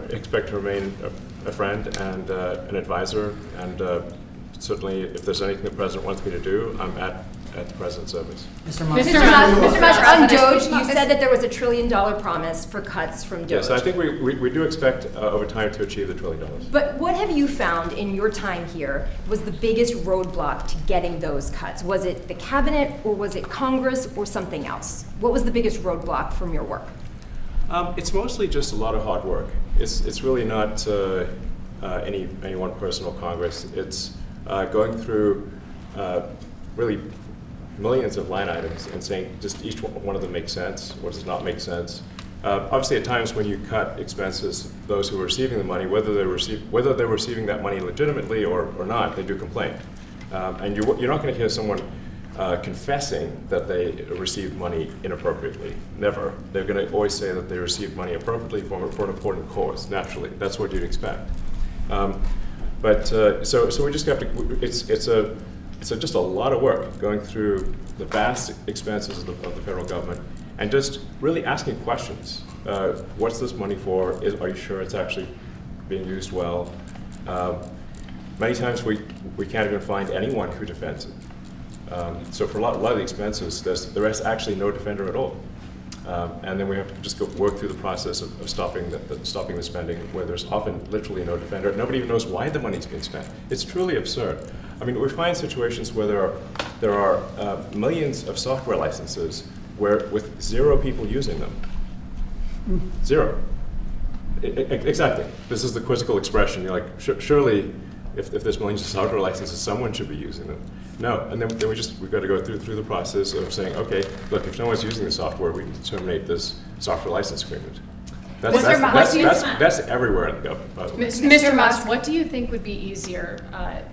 expect to remain a friend and an advisor, and certainly if there's anything the president wants me to do, I'm at the president's service. Mr. Musk, on Doge, you said that there was $1 trillion promise for cuts from Doge. Yes, I think we do expect over time to achieve the $1 trillion. But what have you found in your time here was the biggest roadblock to getting those cuts? Was it the cabinet, or was it Congress, or something else? What was the biggest roadblock from your work? It's mostly just a lot of hard work. It's really not any one person or Congress. It's going through really millions of line items and saying just each one of them makes sense, what does not make sense. Obviously, at times when you cut expenses, those who are receiving the money, whether they're receiving that money legitimately or not, they do complain. And you're not going to hear someone confessing that they received money inappropriately. Never. They're going to always say that they received money appropriately for an important cause. Naturally, that's what you'd expect. So we just have to. It's just a lot of work going through the vast expenses of the federal government and just really asking questions. What's this money for? Are you sure it's actually being used well? Many times we can't even find anyone who defends it. So for a lot of the expenses, there is actually no defender at all. And then we have to just work through the process of stopping the spending, where there's often literally no defender. Nobody even knows why the money's being spent. It's truly absurd. I mean, we find situations where there are millions of software licenses with 0 people using them. 0. Exactly. This is the quizzical expression. You're like, surely if there's millions of software licenses, someone should be using them. No, and then we've got to go through the process of saying, okay, look, if no one's using the software, we can terminate this software license agreement. That's everywhere in the government, by the way. Mr. Musk, what do you think would be easier,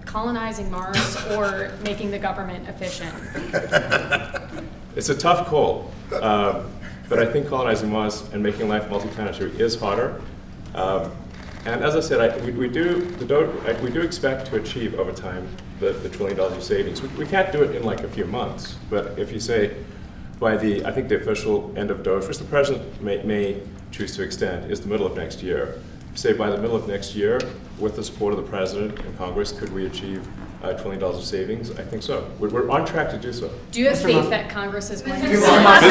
colonizing Mars or making the government efficient? It's a tough call, but I think colonizing Mars and making life multi-planetary is harder. And as I said, we do expect to achieve over time the $1 trillion of savings. We can't do it in like a few months, but if you say by I think the official end of Doge, which the president may choose to extend, is the middle of next year. Say by the middle of next year, with the support of the president and Congress, could we achieve $1 trillion of savings? I think so. We're on track to do so. Do you have faith that Congress is going to? Mr. Musk.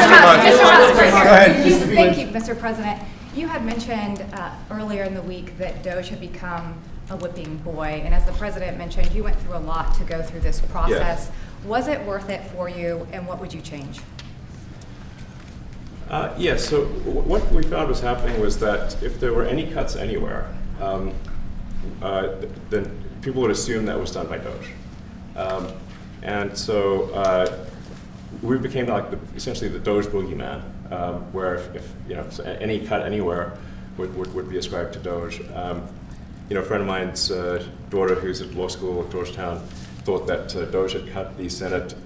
Thank you, Mr. President. You had mentioned earlier in the week that Doge had become a whipping boy, and as the president mentioned, you went through a lot to go through this process. Yes. Was it worth it for you, and what would you change? Yes, so what we found was happening was that if there were any cuts anywhere, then people would assume that was done by Doge. And so we became like essentially the Doge boogeyman, where if so any cut anywhere would be ascribed to Doge. A friend of mine's daughter, who's at law school at Georgetown, thought that Doge had cut the Senate,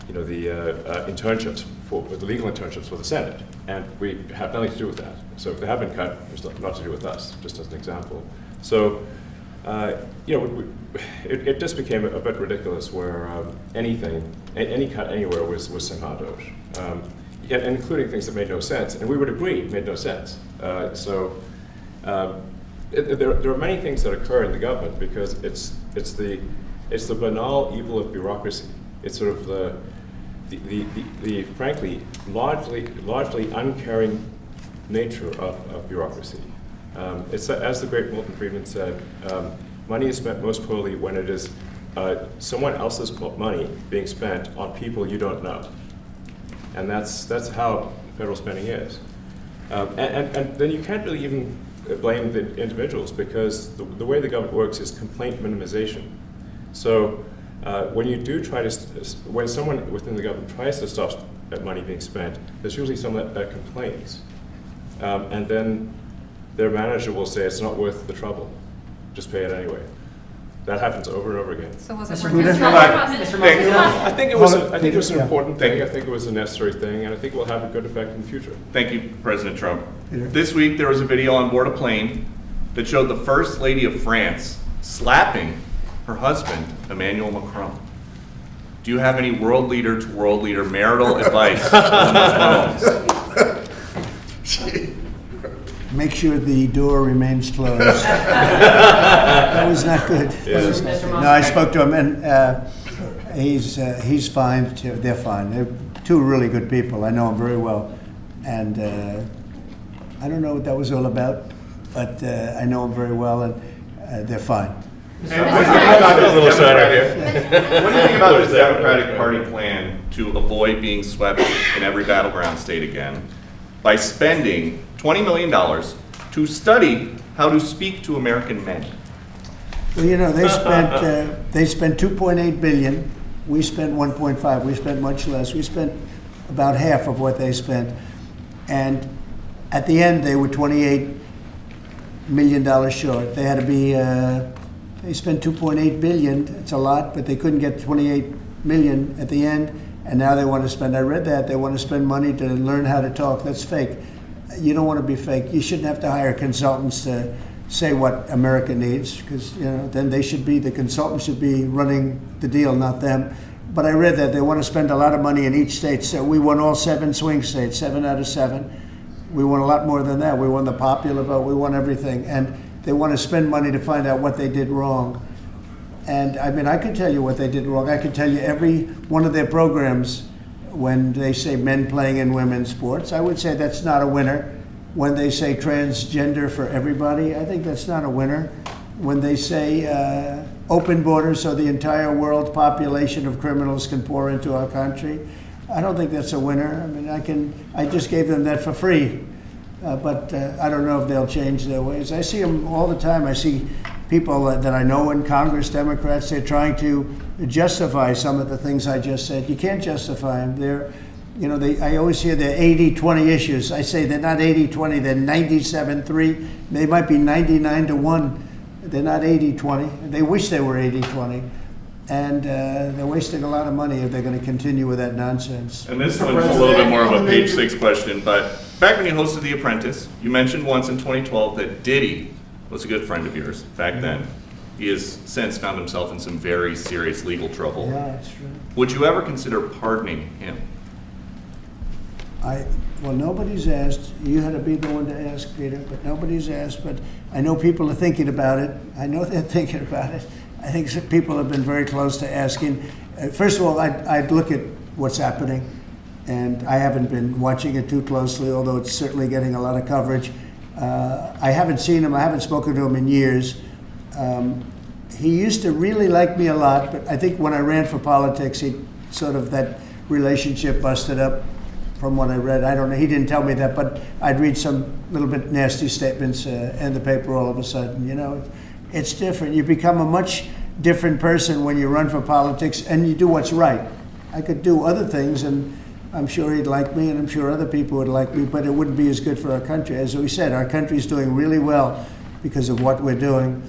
internships, the legal internships for the Senate, and we have nothing to do with that. So if they have been cut, it's not to do with us, just as an example. So, it just became a bit ridiculous where any cut anywhere was somehow Doge, and including things that made no sense, and we would agree made no sense. There are many things that occur in the government because it's the banal evil of bureaucracy. It's sort of the frankly largely uncaring nature of bureaucracy. It's as the great Milton Friedman said, money is spent most poorly when it is someone else's money being spent on people you don't know, and that's how federal spending is. And then you can't really even blame the individuals because the way the government works is complaint minimization. So when you do try to, when someone within the government tries to stop money being spent, there's usually someone that complains. And then their manager will say it's not worth the trouble, just pay it anyway. That happens over and over again. So was it I think it was an important thing. I think it was a necessary thing, and I think it will have a good effect in the future. Thank you, President Trump. This week there was a video on board a plane that showed the First Lady of France slapping her husband, Emmanuel Macron. Do you have any world leader to world leader marital advice on those phones? Make sure the door remains closed. That was not good. No, I spoke to him, and he's fine too. They're fine. They're two really good people. I know them very well, and I don't know what that was all about, but I know them very well, and they're fine. What do you think about this Democratic Party plan to avoid being swept in every battleground state again by spending $20 million to study how to speak to American men? Well, they spent 2.8 billion. We spent 1.5. We spent much less. We spent about half of what they spent, and at the end they were $28 million short. They had to be. They spent 2.8 billion. It's a lot, but they couldn't get 28 million at the end, and now they want to spend. I read that they want to spend money to learn how to talk. That's fake. You don't want to be fake. You shouldn't have to hire consultants to say what America needs, because then the consultants should be running the deal, not them. But I read that they want to spend a lot of money in each state. So we won all 7 swing states, 7 out of 7. We won a lot more than that. We won the popular vote. We won everything, and they want to spend money to find out what they did wrong. And I mean, I could tell you what they did wrong. I could tell you every one of their programs. When they say men playing in women's sports, I would say that's not a winner. When they say transgender for everybody, I think that's not a winner. When they say open borders so the entire world population of criminals can pour into our country, I don't think that's a winner. I mean, I just gave them that for free, but I don't know if they'll change their ways. I see them all the time. I see people that I know in Congress, Democrats, they're trying to justify some of the things I just said. You can't justify them. They're, you know, I always hear they're 80-20 issues. I say they're not 80-20, they're 97-3. They might be 99-1. They're not 80-20. They wish they were 80-20. And they're wasting a lot of money if they're going to continue with that nonsense. And this one's a little bit more of a page 6 question, but back when you hosted The Apprentice, you mentioned once in 2012 that Diddy was a good friend of yours back then. He has since found himself in some very serious legal trouble. Yeah, that's true. Would you ever consider pardoning him? Well, nobody's asked. You had to be the one to ask, Peter, but nobody's asked. But I know people are thinking about it. I know they're thinking about it. I think some people have been very close to asking. First of all, I'd look at what's happening, and I haven't been watching it too closely, although it's certainly getting a lot of coverage. I haven't seen him. I haven't spoken to him in years. He used to really like me a lot, but I think when I ran for politics, he sort of, that relationship busted up from what I read. I don't know. He didn't tell me that, but I'd read some little bit nasty statements in the paper all of a sudden. You know, it's different. You become a much different person when you run for politics and you do what's right. I could do other things, and I'm sure he'd like me, and I'm sure other people would like me, but it wouldn't be as good for our country. As we said, our country's doing really well because of what we're doing.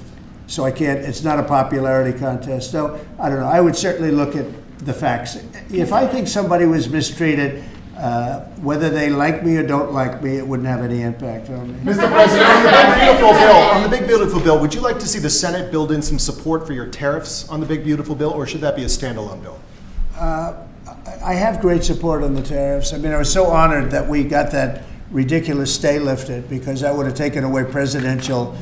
So I can't, it's not a popularity contest. So I don't know. I would certainly look at the facts. If I think somebody was mistreated, whether they like me or don't like me, it wouldn't have any impact on me. Mr. President, on the big beautiful bill, would you like to see the Senate build in some support for your tariffs on the big beautiful bill, or should that be a standalone bill? I have great support on the tariffs. I mean, I was so honored that we got that ridiculous stay lifted, because that would have taken away presidential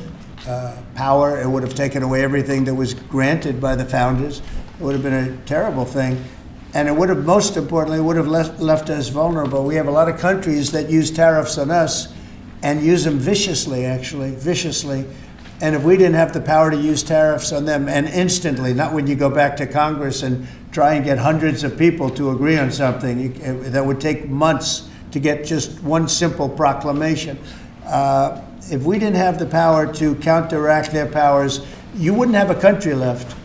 power. It would have taken away everything that was granted by the founders. It would have been a terrible thing. And it would have, most importantly, would have left us vulnerable. We have a lot of countries that use tariffs on us and use them viciously, actually, viciously. And if we didn't have the power to use tariffs on them, and instantly, not when you go back to Congress and try and get hundreds of people to agree on something, that would take months to get just one simple proclamation. If we didn't have the power to counteract their powers, you wouldn't have a country left.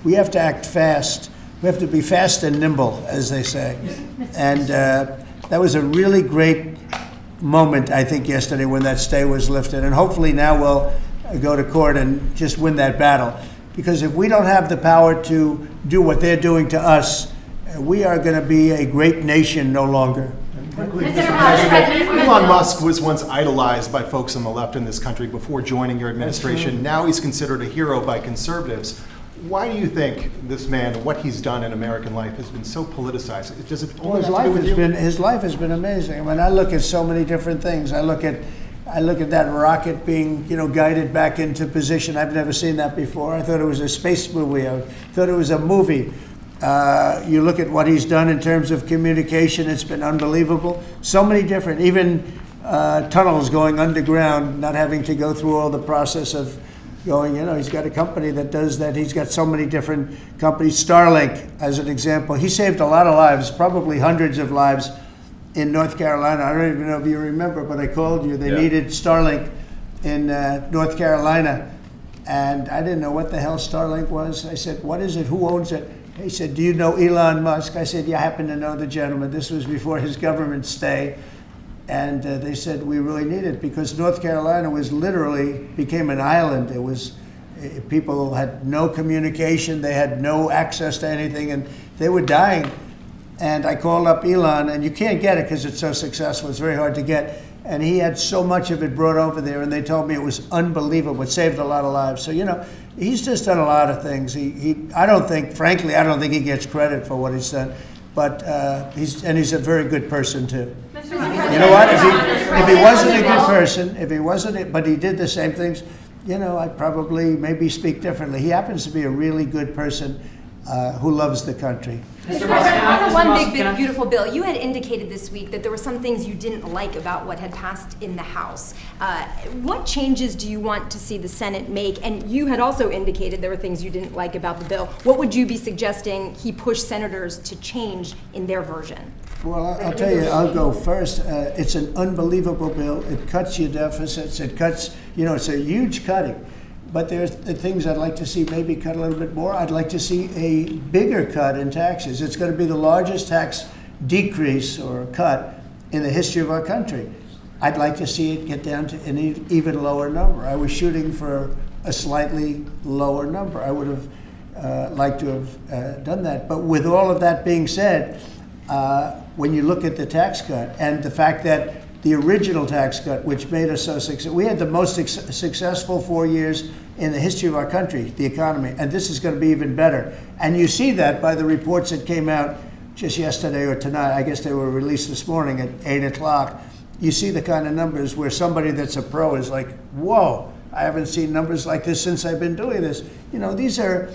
We have to act fast. We have to be fast and nimble, as they say. And that was a really great moment, I think, yesterday when that stay was lifted. And hopefully now we'll go to court and just win that battle. Because if we don't have the power to do what they're doing to us, we are going to be a great nation no longer. Elon Musk was once idolized by folks on the left in this country before joining your administration. Now he's considered a hero by conservatives. Why do you think this man, what he's done in American life, has been so politicized? Does it only have to do with you? His life has been amazing. I mean, I look at so many different things. I look at that rocket being, guided back into position. I've never seen that before. I thought it was a space movie. I thought it was a movie. You look at what he's done in terms of communication. It's been unbelievable. So many different, even tunnels going underground, not having to go through all the process of going, he's got a company that does that. He's got so many different companies. Starlink, as an example. He saved a lot of lives, probably hundreds of lives in North Carolina. I don't even know if you remember, but I called you. They needed Starlink in North Carolina. And I didn't know what the hell Starlink was. I said, what is it? Who owns it? He said, do you know Elon Musk? I said, yeah, I happen to know the gentleman. This was before his government stay. And they said, we really need it, because North Carolina became an island. It was, people had no communication. They had no access to anything, and they were dying. And I called up Elon, and you can't get it because it's so successful. It's very hard to get. And he had so much of it brought over there, and they told me it was unbelievable. It saved a lot of lives. So, he's just done a lot of things. I don't think he gets credit for what he's done. But he's a very good person too. You know what? If he wasn't a good person, but he did the same things, I'd probably maybe speak differently. He happens to be a really good person who loves the country. Mr. President, on the one big beautiful bill, you had indicated this week that there were some things you didn't like about what had passed in the House. What changes do you want to see the Senate make? And you had also indicated there were things you didn't like about the bill. What would you be suggesting he push senators to change in their version? Well, I'll tell you, I'll go first. It's an unbelievable bill. It cuts your deficits. It cuts, it's a huge cutting. but there's the things I'd like to see maybe cut a little bit more. I'd like to see a bigger cut in taxes. It's going to be the largest tax decrease or cut in the history of our country. I'd like to see it get down to an even lower number. I was shooting for a slightly lower number. I would have liked to have done that. But with all of that being said, when you look at the tax cut and the fact that the original tax cut, which made us so successful, we had the most successful 4 years in the history of our country, the economy, and this is going to be even better. And you see that by the reports that came out just yesterday or tonight. I guess they were released this morning at 8 o'clock. You see the kind of numbers where somebody that's a pro is like, whoa, I haven't seen numbers like this since I've been doing this. You know, these are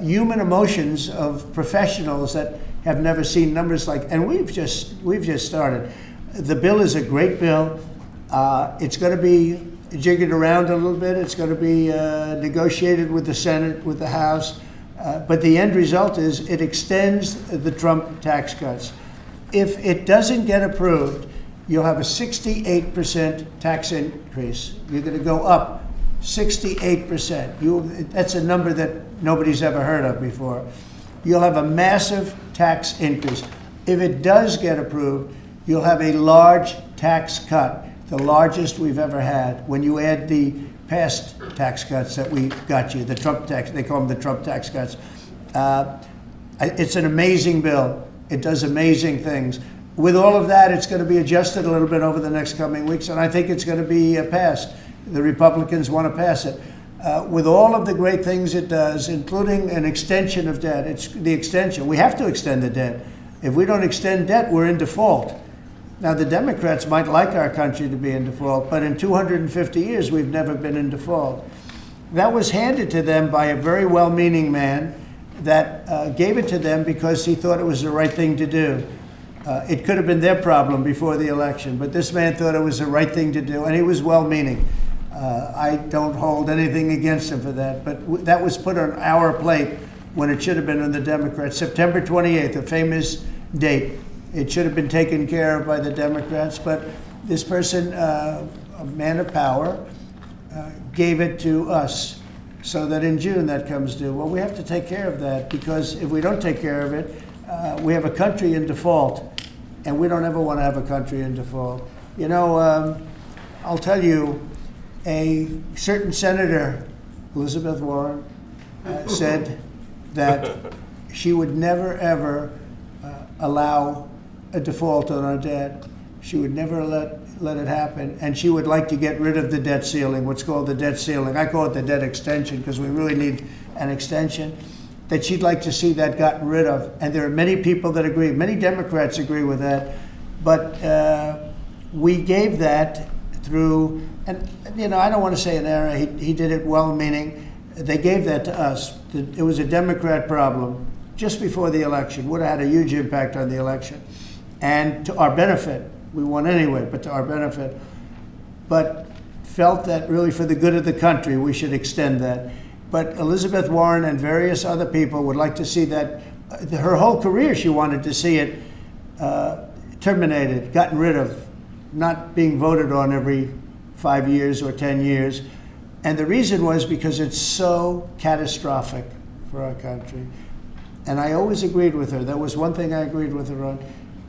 human emotions of professionals that have never seen numbers like, and we've just started. The bill is a great bill. It's going to be jiggered around a little bit. It's going to be negotiated with the Senate, with the House. But the end result is it extends the Trump tax cuts. If it doesn't get approved, you'll have a 68% tax increase. You're going to go up 68%. That's a number that nobody's ever heard of before. You'll have a massive tax increase. If it does get approved, you'll have a large tax cut, the largest we've ever had. When you add the past tax cuts that we got you, the Trump tax, they call them the Trump tax cuts. It's an amazing bill. It does amazing things. With all of that, it's going to be adjusted a little bit over the next coming weeks, and I think it's going to be passed. The Republicans want to pass it. With all of the great things it does, including an extension of debt, it's the extension. We have to extend the debt. If we don't extend debt, we're in default. Now, the Democrats might like our country to be in default, but in 250 years, we've never been in default. That was handed to them by a very well-meaning man that gave it to them because he thought it was the right thing to do. It could have been their problem before the election, but this man thought it was the right thing to do, and he was well-meaning. I don't hold anything against him for that, but that was put on our plate when it should have been on the Democrats. September 28th, a famous date. It should have been taken care of by the Democrats, but this person, a man of power, gave it to us so that in June that comes due. Well, we have to take care of that because if we don't take care of it, we have a country in default, and we don't ever want to have a country in default. You know, I'll tell you, a certain senator, Elizabeth Warren, said that she would never, ever allow a default on our debt. She would never let it happen, and she would like to get rid of the debt ceiling, what's called the debt ceiling. I call it the debt extension because we really need an extension. That she'd like to see that gotten rid of, and there are many people that agree. Many Democrats agree with that, but we gave that through, and you know, I don't want to say an error. He did it well-meaning. They gave that to us. It was a Democrat problem just before the election. Would have had a huge impact on the election, and to our benefit. We won anyway, but to our benefit. But felt that really for the good of the country, we should extend that. But Elizabeth Warren and various other people would like to see that. Her whole career, she wanted to see it terminated, gotten rid of, not being voted on every 5 years or 10 years. And the reason was because it's so catastrophic for our country. And I always agreed with her. That was one thing I agreed with her on.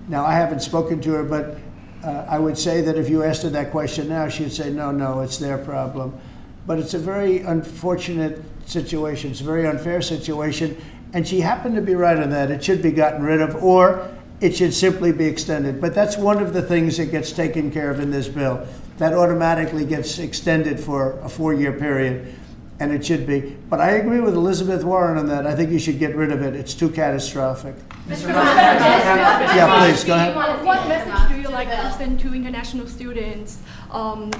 Now, I haven't spoken to her, but I would say that if you asked her that question now, she'd say, no, it's their problem. But it's a very unfortunate situation. It's a very unfair situation. And she happened to be right on that. It should be gotten rid of, or it should simply be extended. But that's one of the things that gets taken care of in this bill. That automatically gets extended for a 4-year period, and it should be. But I agree with Elizabeth Warren on that. I think you should get rid of it. It's too catastrophic. Yeah, please, go ahead. What message do you like to send to international students? Are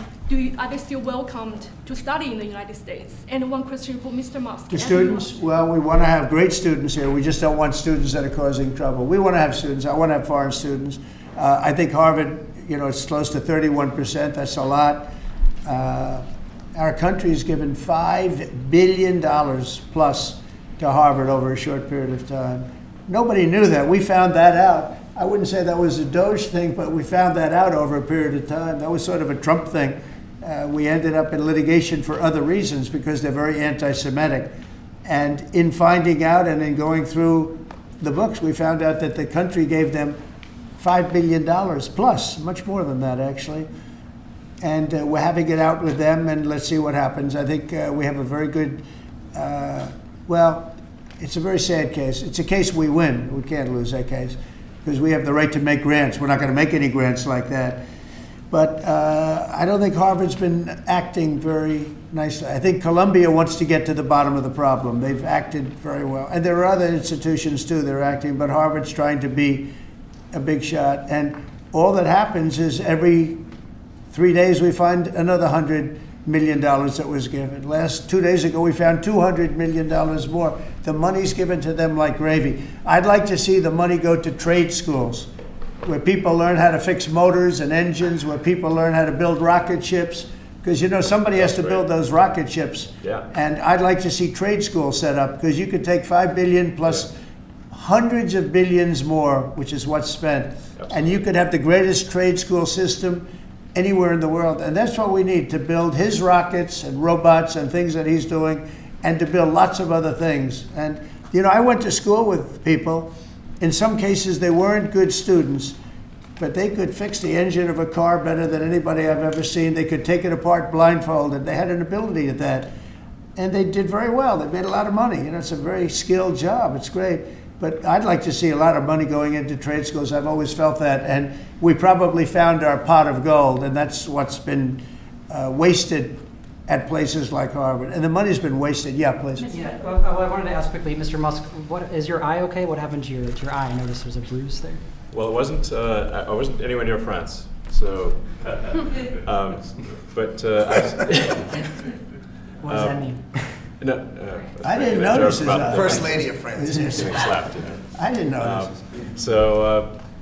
they still welcomed to study in the United States? And one question for Mr. Musk. The students, well, we want to have great students here. We just don't want students that are causing trouble. We want to have students. I want to have foreign students. I think Harvard, you know, it's close to 31%. That's a lot. Our country has given $5 billion plus to Harvard over a short period of time. Nobody knew that. We found that out. I wouldn't say that was a Doge thing, but we found that out over a period of time. That was sort of a Trump thing. we ended up in litigation for other reasons because they're very anti-Semitic. And in finding out and in going through the books, we found out that the country gave them $5 billion plus, much more than that actually. And we're having it out with them, and let's see what happens. I think we have a very good, well, it's a very sad case. It's a case we win. We can't lose that case because we have the right to make grants. We're not going to make any grants like that. But I don't think Harvard's been acting very nicely. I think Columbia wants to get to the bottom of the problem. They've acted very well. And there are other institutions, too, that are acting, but Harvard's trying to be a big shot. And all that happens is every 3 days we find another $100 million that was given. 2 days ago, we found $200 million more. The money's given to them like gravy. I'd like to see the money go to trade schools, where people learn how to fix motors and engines, where people learn how to build rocket ships, because you know somebody has to build those rocket ships. Yeah. And I'd like to see trade schools set up, because you could take $5 billion plus hundreds of billions more, which is what's spent, and you could have the greatest trade school system anywhere in the world. And that's what we need to build his rockets and robots and things that he's doing, and to build lots of other things. And you know, I went to school with people. In some cases, they weren't good students, but they could fix the engine of a car better than anybody I've ever seen. They could take it apart blindfolded. They had an ability at that. And they did very well. They made a lot of money. You know, it's a very skilled job. It's great. But I'd like to see a lot of money going into trade schools. I've always felt that. And we probably found our pot of gold, and that's what's been wasted at places like Harvard. And the money's been wasted. Yeah, please. Yeah, well, I wanted to ask quickly, Mr. Musk, is your eye okay? What happened to your eye? I noticed there was a bruise there. Well, it wasn't. I wasn't anywhere near France, so. But. What does that mean? No, I didn't notice his eye. First Lady of France. Getting slapped, you know. I didn't notice.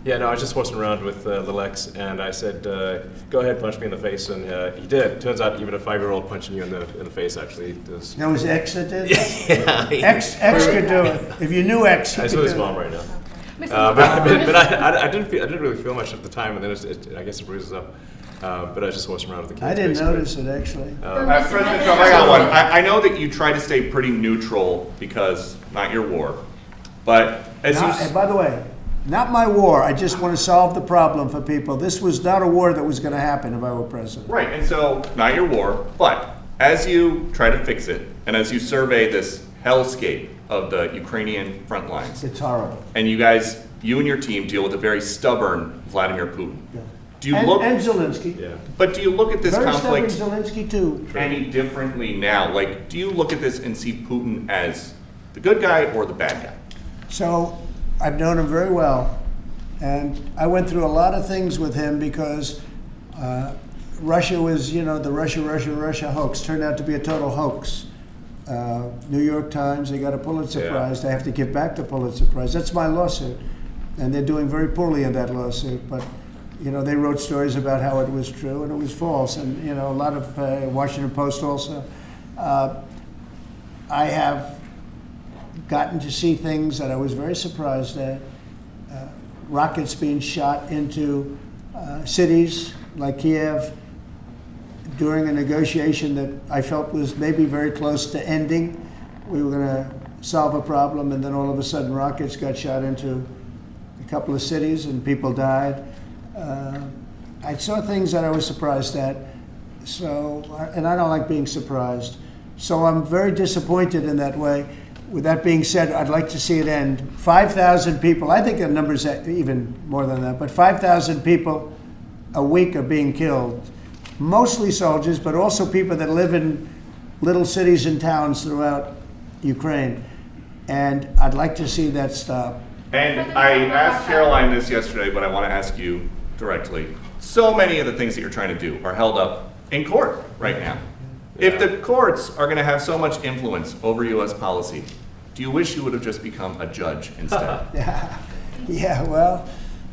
Yeah, no, I was just horsing around with Little X, and I said, "Go ahead, punch me in the face," and he did. Turns out, even a 5-year-old punching you in the face actually does. That was X that did? Yeah. X could do it. If you knew X, I saw his mom right now. But I didn't really feel much at the time, and then I guess it bruises up. But I was just horsing around with the kids. I didn't basically. notice it actually. President Trump, I got one. I know that you try to stay pretty neutral because not your war, but as and by the way, not my war. I just want to solve the problem for people. This was not a war that was going to happen if I were president. Right, and so not your war, but as you try to fix it, and as you survey this hellscape of the Ukrainian front lines, it's horrible. And you and your team deal with a very stubborn Vladimir Putin. Yeah. Do you and Zelensky. Yeah. But do you look at this very conflict Zelensky too. any differently now? Like, do you look at this and see Putin as the good guy or the bad guy? So I've known him very well, and I went through a lot of things with him because Russia was, you know, the Russia hoax turned out to be a total hoax. New York Times, they got a Pulitzer Prize. They have to give back the Pulitzer Prize. That's my lawsuit, and they're doing very poorly in that lawsuit. But you know, they wrote stories about how it was true and it was false, and you know, a lot of Washington Post also. I have gotten to see things that I was very surprised at. Rockets being shot into cities like Kiev during a negotiation that I felt was maybe very close to ending. We were going to solve a problem, and then all of a sudden rockets got shot into a couple of cities and people died. I saw things that I was surprised at, and I don't like being surprised. So I'm very disappointed in that way. With that being said, I'd like to see it end. 5,000 people, I think the number's even more than that, but 5,000 people a week are being killed. Mostly soldiers, but also people that live in little cities and towns throughout Ukraine. And I'd like to see that stop. And I asked Caroline this yesterday, but I want to ask you directly. So many of the things that you're trying to do are held up in court right now. If the courts are going to have so much influence over U.S. policy, do you wish you would have just become a judge instead? Yeah, well,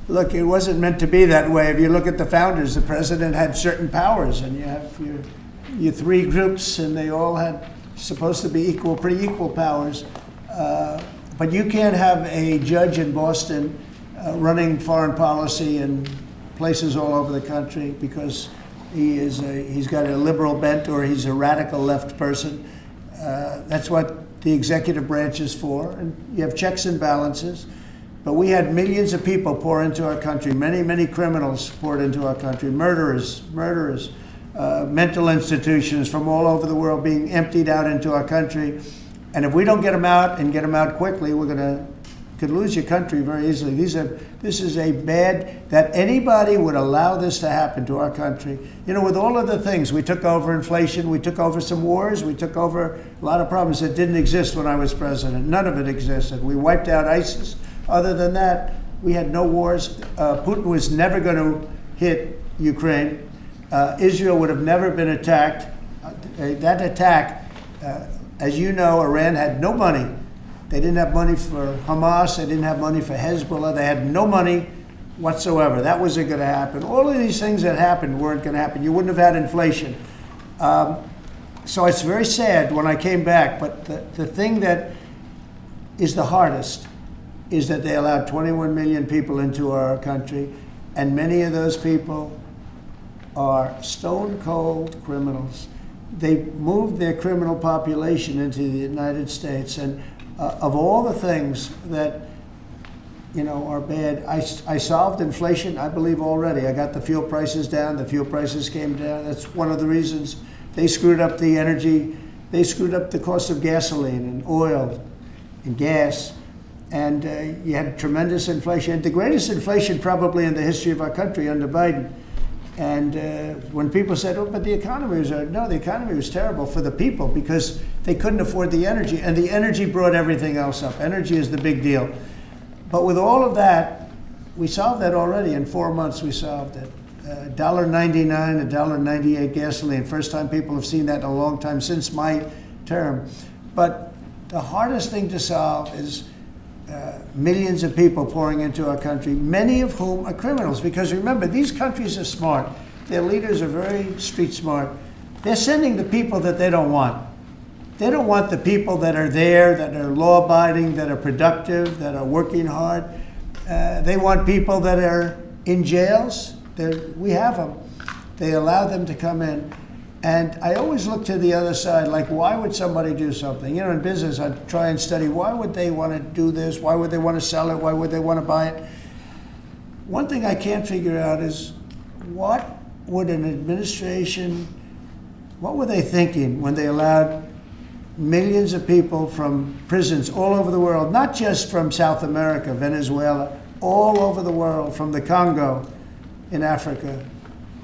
look, it wasn't meant to be that way. If you look at the founders, the president had certain powers, and you have your three groups, and they all had supposed to be pretty equal powers. But you can't have a judge in Boston running foreign policy in places all over the country, because He's got a liberal bent, or he's a radical left person. That's what the executive branch is for. And you have checks and balances. But we had millions of people pour into our country. Many, many criminals poured into our country. Murderers, mental institutions from all over the world being emptied out into our country. And if we don't get them out and get them out quickly, could lose your country very easily. This is a bad, that anybody would allow this to happen to our country. You know, with all of the things, we took over inflation, we took over some wars, we took over a lot of problems that didn't exist when I was president. None of it existed. We wiped out ISIS. Other than that, we had no wars. Putin was never going to hit Ukraine. Israel would have never been attacked. That attack, as you know, Iran had no money. They didn't have money for Hamas. They didn't have money for Hezbollah. They had no money whatsoever. That wasn't going to happen. All of these things that happened weren't going to happen. You wouldn't have had inflation. So it's very sad when I came back. But the thing that is the hardest is that they allowed 21 million people into our country, and many of those people are stone-cold criminals. They moved their criminal population into the United States, and of all the things that, you know, are bad, I solved inflation, I believe, already. I got the fuel prices down. The fuel prices came down. That's one of the reasons. They screwed up the energy. They screwed up the cost of gasoline and oil and gas. And you had tremendous inflation, the greatest inflation probably in the history of our country under Biden. And when people said, oh, but the economy was, no, the economy was terrible for the people because they couldn't afford the energy. And the energy brought everything else up. Energy is the big deal. But with all of that, we solved that already. In 4 months, we solved it. $1.99, $1.98 gasoline. First time people have seen that in a long time since my term. But the hardest thing to solve is millions of people pouring into our country, many of whom are criminals. Because remember, these countries are smart. Their leaders are very street smart. They're sending the people that they don't want. They don't want the people that are there, that are law-abiding, that are productive, that are working hard. They want people that are in jails. We have them. They allow them to come in. And I always look to the other side, like, why would somebody do something? You know, in business, I try and study, why would they want to do this? Why would they want to sell it? Why would they want to buy it? One thing I can't figure out is, what would an administration, what were they thinking when they allowed millions of people from prisons all over the world, not just from South America, Venezuela, all over the world, from the Congo in Africa,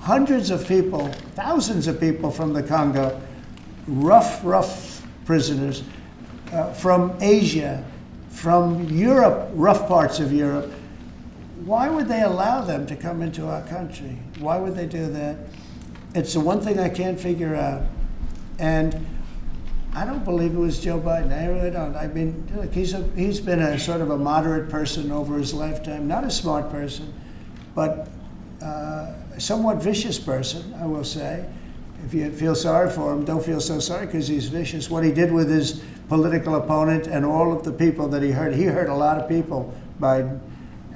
hundreds of people, thousands of people from the Congo, rough prisoners, from Asia, from Europe, rough parts of Europe. Why would they allow them to come into our country? Why would they do that? It's the one thing I can't figure out. And I don't believe it was Joe Biden. I really don't. I mean, look, he's been a sort of a moderate person over his lifetime, not a smart person, but a somewhat vicious person, I will say. If you feel sorry for him, don't feel so sorry because he's vicious. What he did with his political opponent and all of the people that he hurt a lot of people, Biden.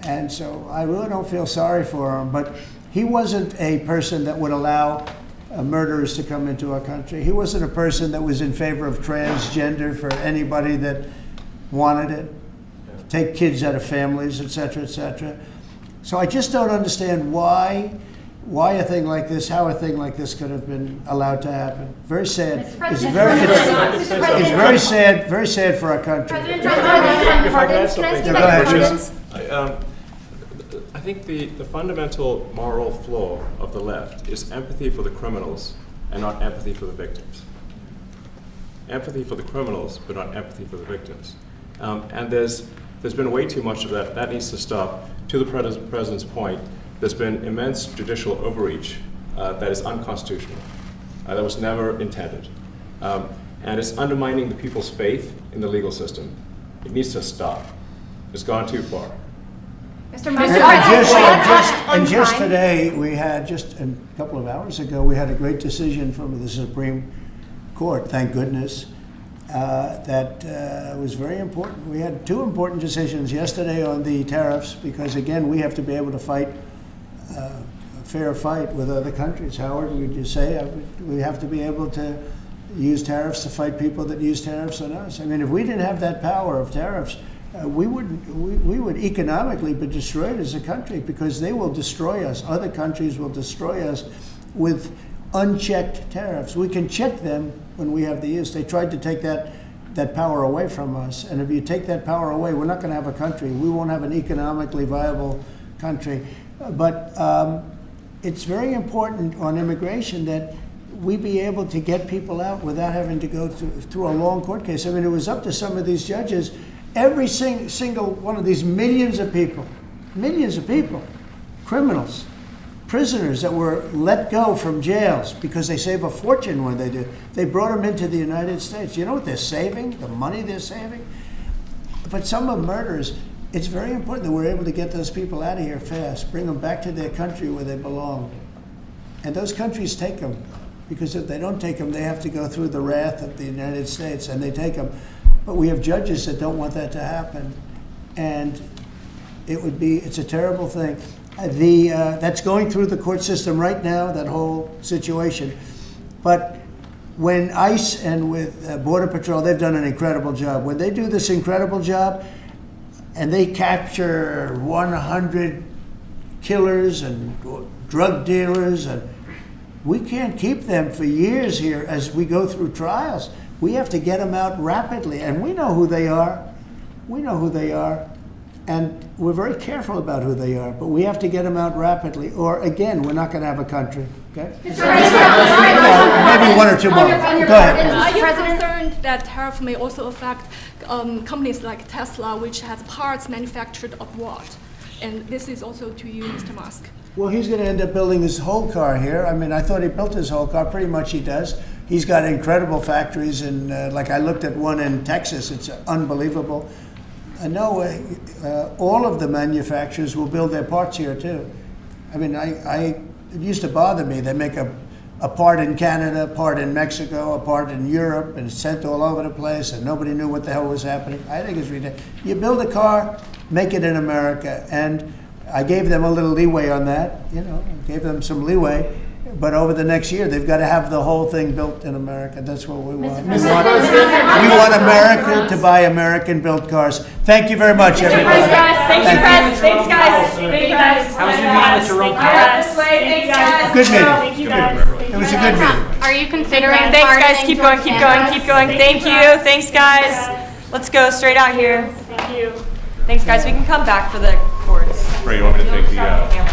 And so I really don't feel sorry for him. But he wasn't a person that would allow murderers to come into our country. He wasn't a person that was in favor of transgender for anybody that wanted it, take kids out of families, et cetera, et cetera. So I just don't understand why a thing like this, how a thing like this could have been allowed to happen. Very sad. It's very sad for our country. If I could add something. Go ahead. I think the fundamental moral flaw of the left is empathy for the criminals and not empathy for the victims. Empathy for the criminals, but not empathy for the victims. And there's been way too much of that. That needs to stop. To the president's point, there's been immense judicial overreach that is unconstitutional. That was never intended. And it's undermining the people's faith in the legal system. It needs to stop. It's gone too far. And just today, we had, just a couple of hours ago, we had a great decision from the Supreme Court, thank goodness, that was very important. We had two important decisions yesterday on the tariffs because, again, we have to be able to fight fair fight with other countries. Howard, would you say we have to be able to use tariffs to fight people that use tariffs on us? I mean, if we didn't have that power of tariffs, we would economically be destroyed as a country, because they will destroy us. Other countries will destroy us with unchecked tariffs. We can check them when we have the use. They tried to take that power away from us, and if you take that power away, we're not going to have a country. We won't have an economically viable country. But it's very important on immigration that we be able to get people out without having to go through a long court case. I mean, it was up to some of these judges. Every single one of these millions of people, criminals, prisoners that were let go from jails because they save a fortune when they do. They brought them into the United States. You know what they're saving? The money they're saving? But some of murderers, it's very important that we're able to get those people out of here fast, bring them back to their country where they belong. And those countries take them, because if they don't take them, they have to go through the wrath of the United States, and they take them. But we have judges that don't want that to happen. And it's a terrible thing. That's going through the court system right now, that whole situation. But when ICE and with Border Patrol, they've done an incredible job. When they do this incredible job and they capture 100 killers and drug dealers, and we can't keep them for years here as we go through trials. We have to get them out rapidly, and we know who they are. And we're very careful about who they are, but we have to get them out rapidly, or again, we're not going to have a country. Okay? Maybe one or two more. Go ahead. Are you concerned that tariff may also affect companies like Tesla, which has parts manufactured abroad? And this is also to you, Mr. Musk. Well, he's going to end up building his whole car here. I mean, I thought he built his whole car. Pretty much he does. He's got incredible factories, and like I looked at one in Texas. It's unbelievable. No, all of the manufacturers will build their parts here too. I mean, it used to bother me. They make a part in Canada, a part in Mexico, a part in Europe, and it's sent all over the place, and nobody knew what the hell was happening. I think it's ridiculous. You build a car, make it in America, and I gave them a little leeway on that. Gave them some leeway. But over the next year, they've got to have the whole thing built in America. That's what we want. We want America to buy American-built cars. Thank you very much, everybody. Thank you, Press. Thanks, guys. Thank you, guys. How was your meeting with Jerome Powell? Thanks, guys. Good meeting. Thank you, guys. It was a good meeting. Are you considering Thanks, guys. Keep going, keep going, keep going. Thank you. Thanks, guys. Let's go straight out here. Thank you. Thanks, guys. We can come back for the chords. Ray, you want me to take the...